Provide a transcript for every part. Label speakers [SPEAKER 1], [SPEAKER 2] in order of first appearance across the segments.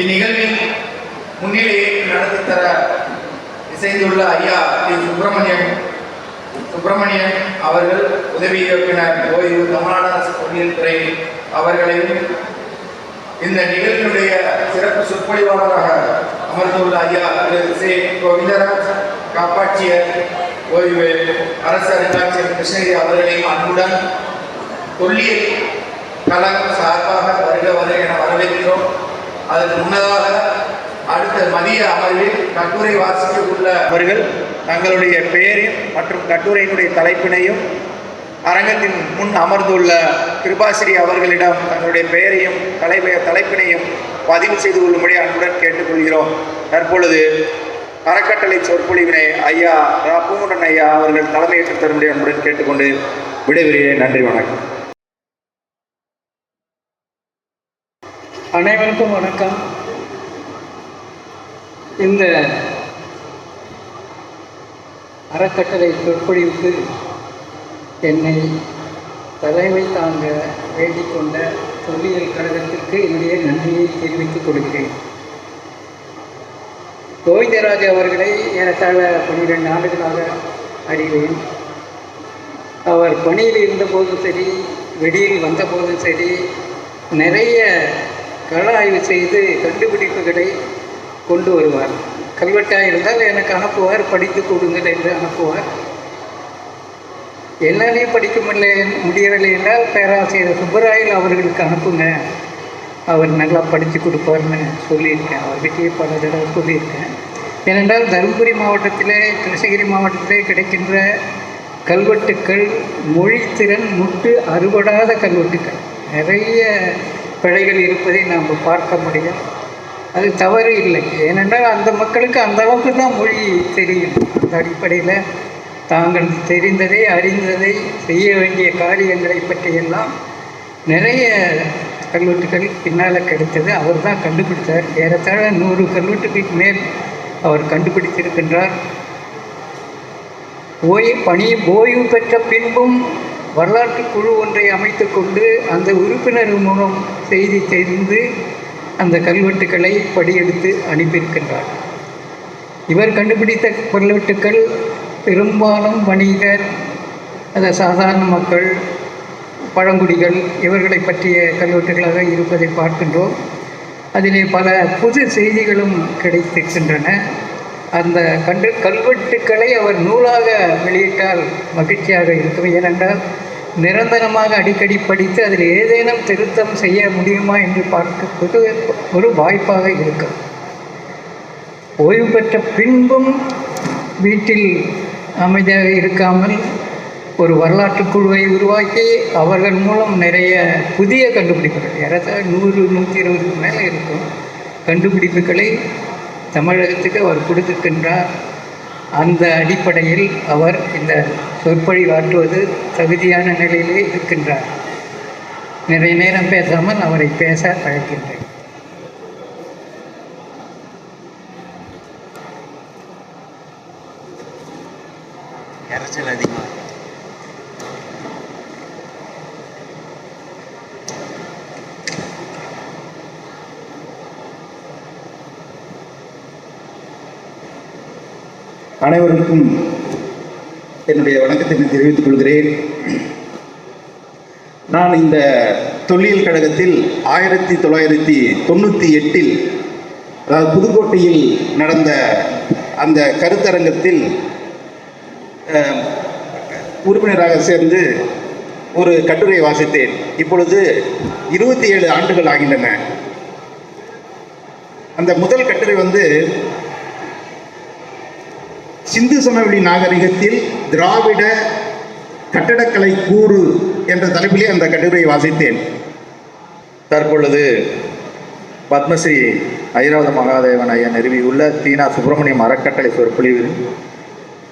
[SPEAKER 1] இந்நிகழ்வில் முன்னிலையை நடத்தி தர இசைந்துள்ள ஐயா டி சுப்பிரமணியன் அவர்கள் உதவி இயக்குனர் ஓய்வு தமிழ்நாடு அரசு பொறியியல் துறை அவர்களையும் இந்த நிகழ்வினுடைய சிறப்பு சொற்பொழிவாளராக அமர்ந்துள்ள ஐயா திரு கோவிந்தராஜ் காப்பாட்சியர் ஓய்வு அரசு அருங்காட்சியர் கிருஷ்ணகிரி அவர்களையும் அன்புடன் தொல்லியல் கழகம் சார்பாக வருக என வரவேற்கிறோம். அதற்கு முன்னதாக அடுத்த மதிய அமர்வில் கட்டுரை வாசிக்க உள்ள அவர்கள் தங்களுடைய பெயரையும் மற்றும் கட்டுரையினுடைய தலைப்பினையும் அரங்கத்தின் முன் அமர்ந்துள்ள கிருபாஸ்ரீ அவர்களிடம் தங்களுடைய பெயரையும் தலைப்பினையும் பதிவு செய்து கொள்ளும்படி அன்புடன் கேட்டுக்கொள்கிறோம். தற்பொழுது அறக்கட்டளை சொற்பொழிவினை ஐயா பூங்குடன் ஐயா அவர்கள் தலைமையேற்று தரும்படி அன்புடன் கேட்டுக்கொண்டு விடைபெறுகிறேன். நன்றி, வணக்கம்.
[SPEAKER 2] அனைவருக்கும் வணக்கம். இந்த அறக்கட்டளை சொற்பொழிவுக்கு என்னை தலைமை தாங்க வேண்டிக் கொண்ட தொல்லியல் கழகத்திற்கு என்னுடைய நன்றியை தெரிவித்துக் கொள்கிறேன். கோவிந்தராஜ் அவர்களை ஏறத்தாழ 12 ஆண்டுகளாக அறிவேன். அவர் பணியில் இருந்தபோதும் சரி, வெளியில் வந்தபோதும் சரி, நிறைய கள ஆய்வு செய்து கண்டுபிடிப்புகளை கொண்டு வருவார். கல்வெட்டாக இருந்தால் எனக்கு அனுப்புவார், படித்து கொடுங்கள் என்று அனுப்புவார். எல்லாரையும் படிக்க முடியவில்லை என்றால் பேராசிரியர் சுப்பராயல் அவர்களுக்கு அனுப்புங்க, அவர் நல்லா படித்து கொடுப்பார்னு சொல்லியிருக்கேன். அவர்கிட்டயே பல தடவை சொல்லியிருக்கேன். ஏனென்றால் தருமபுரி மாவட்டத்திலே, கிருஷ்ணகிரி மாவட்டத்திலே கிடைக்கின்ற கல்வெட்டுக்கள் மொழித்திறன் முட்டு அறுபடாத கல்வெட்டுக்கள், நிறைய பிழைகள் இருப்பதை நாம் பார்க்க முடியும். அது தவறு இல்லை. ஏனென்றால் அந்த மக்களுக்கு அந்த அளவுக்கு தான் மொழி தெரியும். அந்த அடிப்படையில் தாங்கள் தெரிந்ததை, அறிந்ததை, செய்ய வேண்டிய காரியங்களை பற்றியெல்லாம் நிறைய கல்வெட்டுகள் பின்னால் கிடைத்தது. அவர் தான் கண்டுபிடித்தார். ஏறத்தாழ 100 கல்வெட்டுகளுக்கு மேல் அவர் கண்டுபிடித்திருக்கின்றார். ஓய்வு பெற்ற பின்பும் வரலாற்று குழு ஒன்றை அமைத்து கொண்டு அந்த உறுப்பினர் மூலம் செய்தி தெரிந்து அந்த கல்வெட்டுக்களை படியெடுத்து அனுப்பியிருக்கின்றார். இவர் கண்டுபிடித்த கல்வெட்டுக்கள் பெரும்பாலும் வணிகர், அந்த சாதாரண மக்கள், பழங்குடிகள் இவர்களை பற்றிய கல்வெட்டுகளாக இருப்பதை பார்க்கின்றோம். அதிலே பல புது செய்திகளும் கிடைத்திருக்கின்றன. அந்த கல்வெட்டுக்களை அவர் நூலாக வெளியிட்டால் மகிழ்ச்சியாக இருக்கும். ஏனென்றால் நிரந்தரமாக அடிக்கடி படித்து அதில் ஏதேனும் திருத்தம் செய்ய முடியுமா என்று பார்க்கப்பது ஒரு வாய்ப்பாக இருக்கும். ஓய்வு பெற்ற பின்பும் வீட்டில் அமைதியாக இருக்காமல் ஒரு வரலாற்று குழுவை உருவாக்கி அவர்கள் மூலம் நிறைய புதிய கண்டுபிடிப்புகள், ஏறத்தாழ 100-120 மேலே இருக்கும் கண்டுபிடிப்புகளை தமிழகத்துக்கு அவர் கொடுத்திருக்கின்றார். அந்த அடிப்படையில் அவர் இந்த சொற்பொழிவாற்றுவது தகுதியான நிலையிலே இருக்கின்றார். நிறைய நேரம் பேசாமல் அவரை பேச அழைக்கின்றேன்.
[SPEAKER 3] அனைவருக்கும் என்னுடைய வணக்கத்தை தெரிவித்துக் கொள்கிறேன். நான் இந்த தொல்லியல் கழகத்தில் 1998 அதாவது புதுக்கோட்டையில் நடந்த அந்த கருத்தரங்கத்தில் உறுப்பினராக சேர்ந்து ஒரு கட்டுரை வாசித்தேன். இப்பொழுது 27 ஆண்டுகள் ஆகின்றன. அந்த முதல் கட்டுரை சிந்து சமவெளி நாகரிகத்தில் திராவிட கட்டடக்கலை கூறு என்ற தலைப்பிலே அந்த கட்டுரையை வாசித்தேன்.
[SPEAKER 1] தற்பொழுது பத்மஸ்ரீ ஐராவத மகாதேவன் ஐயா நிறுவியுள்ள தீனா சுப்பிரமணியம் அறக்கட்டளை சொற்பொழிவில்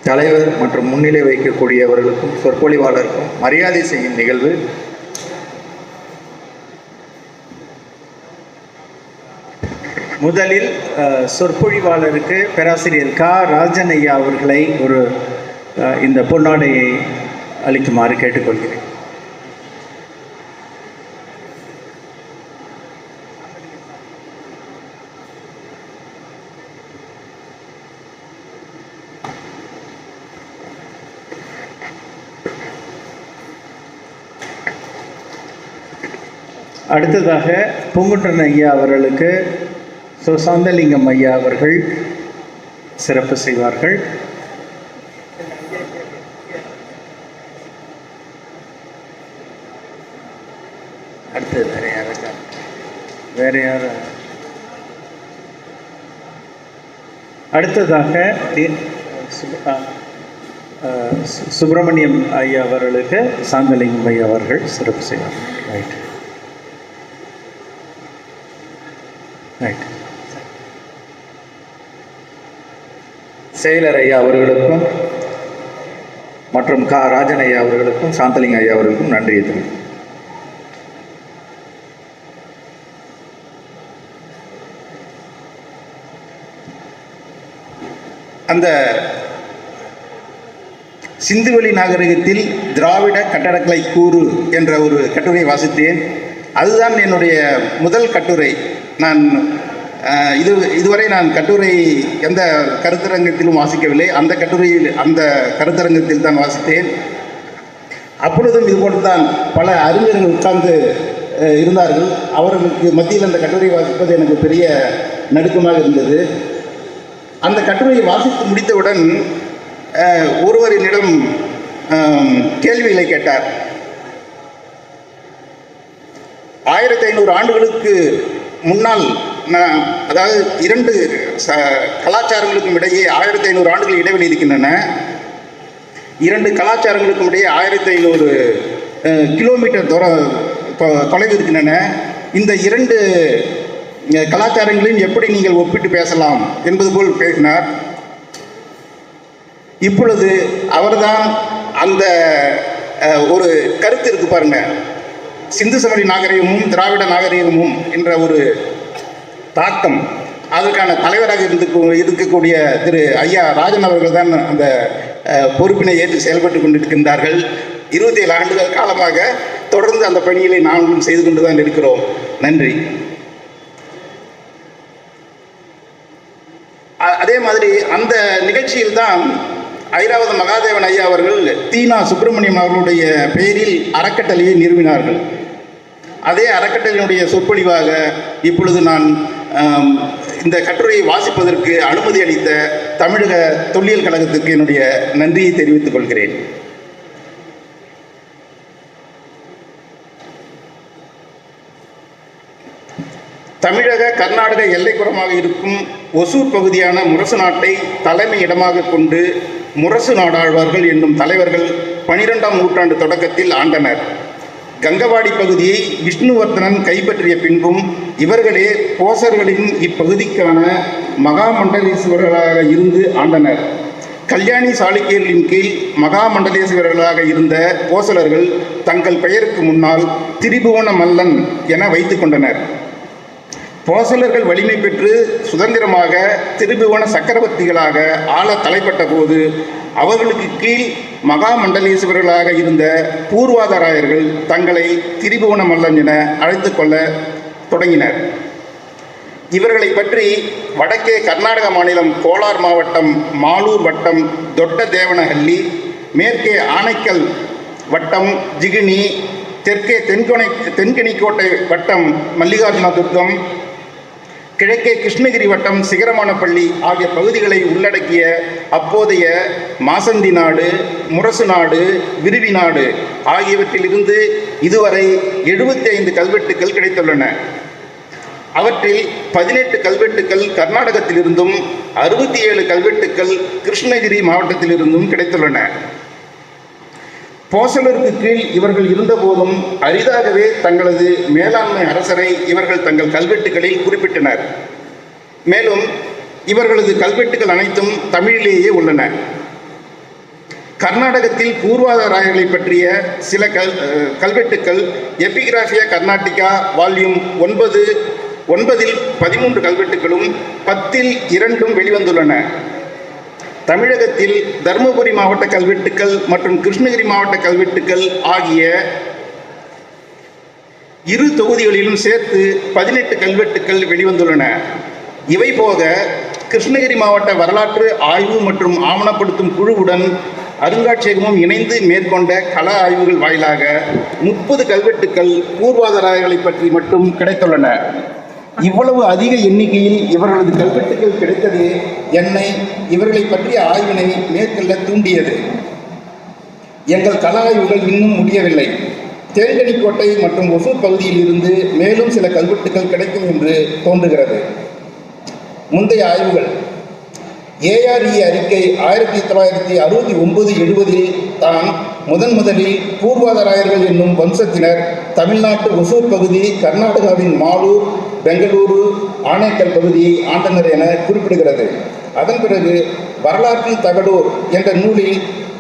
[SPEAKER 1] தலைவர் மற்றும் முன்னிலை வைக்கக்கூடியவர்களுக்கும் சொற்பொழிவாளருக்கும் மரியாதை செய்யும் நிகழ்வு. முதலில் சொற்பொழிவாளருக்கு பேராசிரியர் ராஜன் ஐயா அவர்களை இந்த பொன்னாடையை அளிக்குமாறு கேட்டுக்கொள்கிறேன்.
[SPEAKER 3] அடுத்ததாக பூங்குன்றன் ஐயா அவர்களுக்கு சாந்தலிங்கம் ஐயா அவர்கள் சிறப்பு செய்வார்கள். அடுத்தது வேற யார்? அடுத்ததாக சுப்பிரமணியம் ஐயா அவர்களுக்கு சாந்தலிங்கம் ஐயா அவர்கள் சிறப்பு செய்வார்கள். Right right. செயலர் ஐயா அவர்களுக்கும் மற்றும் ராஜன் ஐயா அவர்களுக்கும் சாந்தலிங்கம் ஐயா அவர்களுக்கும் நன்றியை தெரிவிக்கும். அந்த சிந்துவெளி நாகரிகத்தில் திராவிட கட்டடக்கலை கூறு என்ற ஒரு கட்டுரை வாசித்தேன். அதுதான் என்னுடைய முதல் கட்டுரை. நான் இதுவரை நான் கட்டுரை எந்த கருத்தரங்கத்திலும் வாசிக்கவில்லை. அந்த கட்டுரையில் அந்த கருத்தரங்கத்தில் தான் வாசித்தேன். அப்பொழுதும் இதுபோன்று தான் பல அறிஞர்கள் உட்கார்ந்து இருந்தார்கள். அவர்களுக்கு மத்தியில் அந்த கட்டுரை வாசிப்பது எனக்கு பெரிய நடுக்கமாக இருந்தது. அந்த கட்டுரையை வாசித்து முடித்தவுடன் ஒருவரிடம் கேள்விகளை கேட்டார். 1500 ஆண்டுகளுக்கு முன்னால், அதாவது 2 கலாச்சாரங்களுக்கும் இடையே 1500 ஆண்டுகள் இடைவெளி இருக்கின்றன. 2 கலாச்சாரங்களுக்கும் இடையே 1500 கிலோமீட்டர் தொலைவு இருக்கின்றன. இந்த 2 கலாச்சாரங்களையும் எப்படி நீங்கள் ஒப்பிட்டு பேசலாம் என்பது போல் பேசினார். இப்பொழுது அவர்தான் அந்த ஒரு கருத்து இருக்கு பாருங்க, சிந்து சமவெளி நாகரிகமும் திராவிட நாகரிகமும் என்ற ஒரு தாக்கம், அதற்கான தலைவராக இருக்கக்கூடிய திரு ஐயா ராஜன் அவர்கள் தான் அந்த பொறுப்பினை ஏற்று செயல்பட்டு கொண்டிருக்கின்றார்கள். 27 ஆண்டுகள் காலமாக தொடர்ந்து அந்த பணிகளை நாங்களும் செய்து கொண்டு தான் இருக்கிறோம். நன்றி. அதே மாதிரி அந்த நிகழ்ச்சியில் தான் ஐராவத மகாதேவன் ஐயா அவர்கள் தீனா சுப்பிரமணியம் அவர்களுடைய பெயரில் அறக்கட்டளையை நிறுவினார்கள். அதே அறக்கட்டளையினுடைய சொற்பொழிவாக இப்பொழுது நான் இந்த கட்டுரையை வாசிப்பதற்கு அனுமதி அளித்த தமிழக தொல்லியல் கழகத்திற்கு என்னுடைய நன்றியை தெரிவித்துக் கொள்கிறேன். தமிழக கர்நாடக எல்லைப்புறமாக இருக்கும் ஒசூர் பகுதியான முரசு நாட்டை தலைமை இடமாக கொண்டு முரசு நாடாழ்வார்கள் என்னும் தலைவர்கள் 12ஆம் நூற்றாண்டு தொடக்கத்தில் ஆண்டனர். கங்கவாடி பகுதியை விஷ்ணுவர்தனன் கைப்பற்றிய பின்பும் இவர்களே போசர்களின் இப்பகுதிக்கான மகாமண்டலேஸ்வரர்களாக இருந்து ஆண்டனர். கல்யாணி சாளுக்கியர்களின் கீழ் மகாமண்டலேஸ்வரர்களாக இருந்த போசலர்கள் தங்கள் பெயருக்கு முன்னால் திரிபுவன மல்லன் என வைத்து கொண்டனர். போசலர்கள் வலிமை பெற்று சுதந்திரமாக திரிபுவன சக்கரவர்த்திகளாக ஆள தலைப்பட்ட போது அவர்களுக்கு கீழ் மகாமண்டலேஸ்வரர்களாக இருந்த பூர்வாதராயர்கள் தங்களை திரிபுவன மல்லன் என அழைத்து கொள்ள தொடங்கினர். இவர்களை பற்றி வடக்கே கர்நாடக மாநிலம் கோலார் மாவட்டம் மாலூர் வட்டம் தொட்ட தேவனஹள்ளி, மேற்கே ஆனைக்கல் வட்டம் ஜிகினி, தெற்கே தென்கனிக்கோட்டை வட்டம் மல்லிகார்ஜுன துர்க்கம், கிழக்கே கிருஷ்ணகிரி வட்டம் சிகரமானப்பள்ளி ஆகிய பகுதிகளை உள்ளடக்கிய அப்போதைய மாசந்தி நாடு, முரசு நாடு, விருவி நாடு ஆகியவற்றிலிருந்து இதுவரை 75 கல்வெட்டுக்கள் கிடைத்துள்ளன. அவற்றில் 18 கல்வெட்டுக்கள் கர்நாடகத்திலிருந்தும் 67 கல்வெட்டுக்கள் கிருஷ்ணகிரி மாவட்டத்திலிருந்தும் கிடைத்துள்ளன. போசலருக்கு கீழ் இவர்கள் இருந்தபோதும் அரிதாகவே தங்களது மேலாண்மை அரசரை இவர்கள் தங்கள் கல்வெட்டுகளில் குறிப்பிட்டனர். மேலும் இவர்களது கல்வெட்டுகள் அனைத்தும் தமிழிலேயே உள்ளன. கர்நாடகத்தில் பூர்வாதராயர்களை பற்றிய சில கல்வெட்டுக்கள் எபிகிராஃபியா கர்நாடிகா வால்யூம் 9இல் 13 கல்வெட்டுகளும் 10இல் 2 வெளிவந்துள்ளன. தமிழகத்தில் தருமபுரி மாவட்ட கல்வெட்டுக்கள் மற்றும் கிருஷ்ணகிரி மாவட்ட கல்வெட்டுக்கள் ஆகிய 2 தொகுதிகளிலும் சேர்த்து 18 கல்வெட்டுக்கள் வெளிவந்துள்ளன. இவை போக கிருஷ்ணகிரி மாவட்ட வரலாற்று ஆய்வு மற்றும் ஆவணப்படுத்தும் குழுவுடன் அருங்காட்சியகமும் இணைந்து மேற்கொண்ட கள ஆய்வுகள் வாயிலாக 30 கல்வெட்டுக்கள் பூர்வாதாரங்களை பற்றி மட்டும் கிடைத்துள்ளன. இவ்வளவு அதிக எண்ணிக்கையில் இவர்களது கல்வெட்டுக்கள் கிடைத்தது என்னை இவர்களை பற்றிய ஆய்வினை மேற்கொள்ள தூண்டியது. எங்கள் கள ஆய்வுகள் இன்னும் முடியவில்லை. தேன்கனிக்கோட்டை மற்றும் ஒசூர் பகுதியில் இருந்து மேலும் சில கல்வெட்டுக்கள் கிடைக்கும் என்று தோன்றுகிறது. முந்தைய ஆய்வுகள் ARE அறிக்கை 1969-70 தான் முதலில் பூர்வாதாராயர்கள் என்னும் வம்சத்தினர் தமிழ்நாட்டு ஒசூர் பகுதி, கர்நாடகாவின் மாலூர், பெங்களூரு, ஆனேக்கல் பகுதியை ஆண்டனர் என குறிப்பிடுகிறது. அதன் பிறகு வரலாற்றில் தகடூர் என்ற நூலில்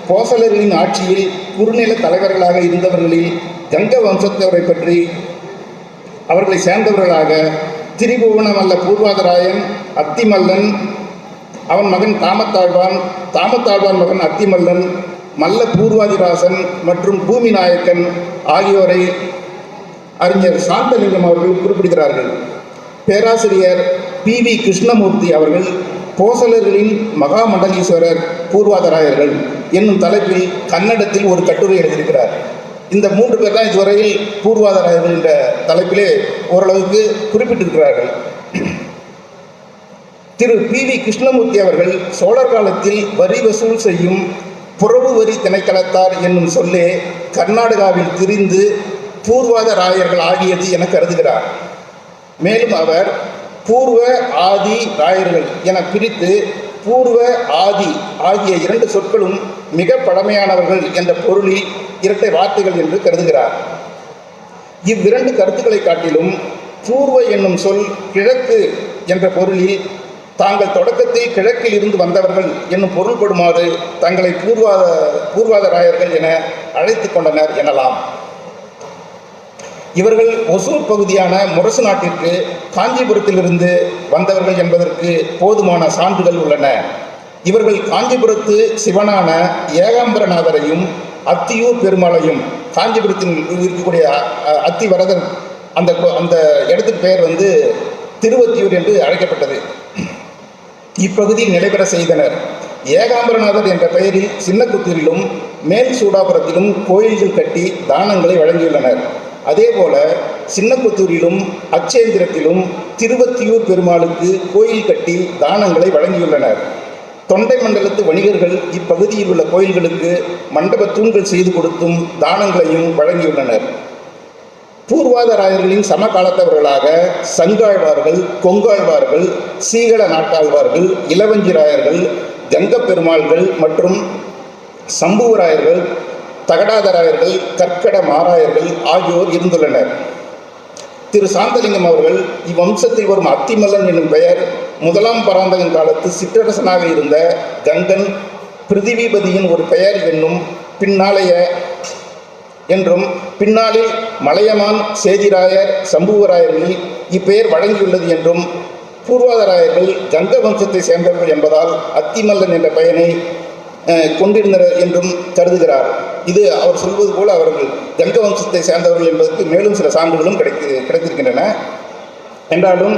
[SPEAKER 3] போசலர்களின் ஆட்சியில் குறுநில தலைவர்களாக இருந்தவர்களில் கங்க வம்சத்தவரை பற்றி அவர்களை சேர்ந்தவர்களாக திரிபுவனமல்ல பூர்வாதராயன், அத்திமல்லன், அவன் மகன் தாமத்தாழ்வான் மகன் அத்திமல்லன், மல்ல பூர்வாதிராசன் மற்றும் பூமி நாயக்கன் ஆகியோரை அறிஞர் சாந்தலிங்கம் அவர்கள் குறிப்பிடுகிறார்கள். பேராசிரியர் PV கிருஷ்ணமூர்த்தி அவர்கள் போசலர்களின் மகாமண்டலீஸ்வரர் பூர்வாதராயர்கள் என்னும் தலைப்பில் கன்னடத்தில் ஒரு கட்டுரை எழுதியிருக்கிறார். இந்த 3 பேர் தான் இதுவரையில் பூர்வாதராயர்கள் என்ற தலைப்பிலே ஓரளவுக்கு குறிப்பிட்டிருக்கிறார்கள். திரு PV கிருஷ்ணமூர்த்தி அவர்கள் சோழர் காலத்தில் வரி வசூல் செய்யும் புறவு வரி திணைக்களத்தார் என்னும் சொல்லே கர்நாடகாவில் திரிந்து பூர்வாத ராயர்கள் ஆகியது என கருதுகிறார். மேலும் அவர் பூர்வ ஆதி ராயர்கள் என பிரித்து பூர்வ ஆதி ஆகிய 2 சொற்களும் மிக பழமையானவர்கள் என்ற பொருளில் இரட்டை வார்த்தைகள் என்று கருதுகிறார். இவ்விரண்டு கருத்துக்களை காட்டிலும் பூர்வ என்னும் சொல் கிழக்கு என்ற பொருளில் தாங்கள் தொடக்கத்தில் கிழக்கில் இருந்து வந்தவர்கள் என்னும் பொருள்படுமாறு தங்களை பூர்வாத ராயர்கள் என அழைத்து கொண்டனர் எனலாம். இவர்கள் ஒசூர் பகுதியான முரசு நாட்டிற்கு காஞ்சிபுரத்திலிருந்து வந்தவர்கள் என்பதற்கு போதுமான சான்றுகள் உள்ளன. இவர்கள் காஞ்சிபுரத்து சிவனான ஏகாம்பரநாதரையும் அத்தியூர் பெருமாளையும், காஞ்சிபுரத்தில் இருக்கக்கூடிய அத்திவரதர் அந்த இடத்துக்கு பெயர் திருவத்தியூர் என்று அழைக்கப்பட்டது, இப்பகுதியில் நிலைபெற செய்தனர். ஏகாம்பரநாதர் என்ற பெயரில் சின்னக்குத்தூரிலும் மேல் சூடாபுரத்திலும் கோயில்கள் கட்டி தானங்களை வழங்கியுள்ளனர். அதேபோல சின்னக்குத்தூரிலும் அச்சேந்திரத்திலும் திருவத்தியூர் பெருமாளுக்கு கோயில் கட்டி தானங்களை வழங்கியுள்ளனர். தொண்டை மண்டலத்து வணிகர்கள் இப்பகுதியில் உள்ள கோயில்களுக்கு மண்டப தூண்கள் செய்து கொடுத்தும் தானங்களையும் வழங்கியுள்ளனர். பூர்வாதராயர்களின் சமகாலத்தவர்களாக சங்காழ்வார்கள், கொங்காழ்வார்கள், சீகல நாட்டாழ்வார்கள், இளவஞ்சிராயர்கள், கங்கப் பெருமாள்கள் மற்றும் சம்புவராயர்கள், தகடாதராயர்கள், கற்கட மாராயர்கள் ஆகியோர் இருந்துள்ளனர். திரு சாந்தலிங்கம் அவர்கள் இவ்வம்சத்தில் வரும் அத்திமல்லன் என்னும் பெயர் 1ஆம் பராந்தகன் காலத்து சிற்றரசனாக இருந்த கங்கன் பிருதிவிபதியின் ஒரு பெயர் என்றும் பின்னாளில் மலையமான், சேதிராயர், சம்புவராயர்களில் இப்பெயர் வழங்கியுள்ளது என்றும் பூர்வாதராயர்கள் கங்க வம்சத்தை சேர்ந்தவர்கள் என்பதால் அத்திமல்லன் என்ற பெயரை கொண்டிருந்தனர் என்றும் கருதுகிறார். இது அவர் சொல்வது போல அவர்கள் கங்க வம்சத்தை சேர்ந்தவர்கள் என்பதற்கு மேலும் சில சான்றுகளும் கிடைத்திருக்கின்றன. என்றாலும்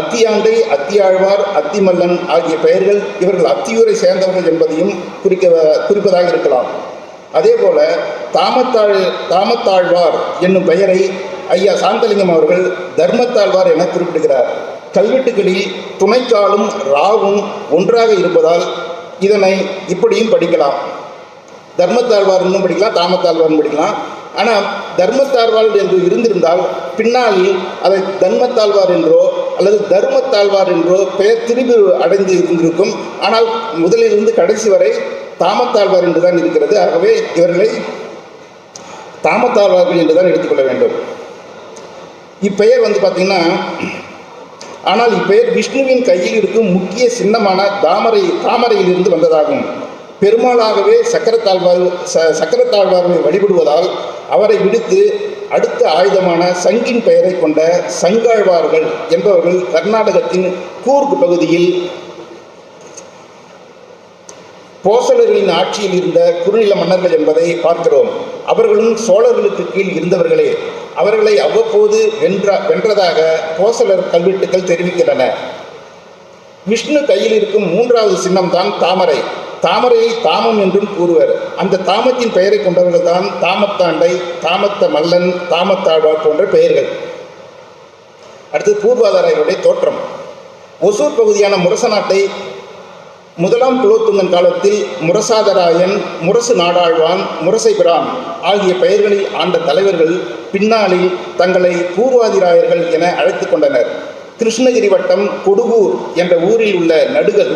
[SPEAKER 3] அத்தியாண்டை, அத்தியாழ்வார், அத்திமல்லன் ஆகிய பெயர்கள் இவர்கள் அத்தியூரை சேர்ந்தவர்கள் என்பதையும் குறிப்பதாக இருக்கலாம். அதேபோல தாமத்தாழ்வார் என்னும் பெயரை ஐயா சாந்தலிங்கம் அவர்கள் தர்மத்தாழ்வார் என குறிப்பிடுகிறார். கல்வெட்டுகளில் துணைக்காலும் ராவும் ஒன்றாக இருப்பதால் இதனை இப்படியும் படிக்கலாம். தர்மத்தாழ்வார்னு படிக்கலாம், தாமத்தாழ்வார்னு படிக்கலாம். ஆனால் தர்மத்தாழ்வார் என்று இருந்திருந்தால் பின்னாளில் அதை தர்மத்தாழ்வார் என்றோ அல்லது தர்மத்தாழ்வார் என்றோ பெயர் திரிபு அடைந்து இருந்திருக்கும். ஆனால் முதலிலிருந்து கடைசி வரை தாமத்தாழ்வார் என்றுதான் இருக்கிறது. ஆகவே இவர்களை தாமத்தாழ்வார்கள் என்றுதான் எடுத்துக்கொள்ள வேண்டும். இப்பெயர் பார்த்தீங்கன்னா, ஆனால் இப்பெயர் விஷ்ணுவின் கையில் இருக்கும் முக்கிய சின்னமான தாமரையிலிருந்து வந்ததாகும். பெருமாளாகவே சக்கரத்தாழ்வாரை வழிபடுவதால் அவரை விடுத்து அடுத்த ஆயுதமான சங்கின் பெயரை கொண்ட சங்காழ்வார்கள் என்பவர்கள் கர்நாடகத்தின் கூர்க் பகுதியில் போசலர்களின் ஆட்சியில் இருந்த குறுநில மன்னர்கள் என்பதை பார்க்கிறோம். அவர்களும் சோழர்களுக்கு கீழ் இருந்தவர்களே. அவர்களை அவ்வப்போது வென்றதாக போசலர் கல்வெட்டுக்கள் தெரிவிக்கின்றன. விஷ்ணு கையில் இருக்கும் 3வது சின்னம் தான் தாமரை. தாமரையை தாமம் என்றும் கூறுவர். அந்த தாமத்தின் பெயரை கொண்டவர்கள் தான் தாமத்தாண்டை, தாமத்த மல்லன், தாமத்தாழ்வார் போன்ற பெயர்கள். அடுத்து பூர்வாதாரையருடைய தோற்றம். ஒசூர் பகுதியான முரச நாட்டை முதலாம் குலோத்துங்கன் காலத்தில் முரசாதராயன், முரசு நாடாழ்வான், முரசைபிரான் ஆகிய பெயர்களில் ஆண்ட தலைவர்கள் பின்னாளில் தங்களை பூர்வாதிராயர்கள் என அழைத்து கொண்டனர். கிருஷ்ணகிரி வட்டம் கொடுகூர் என்ற ஊரில் உள்ள நடுகள்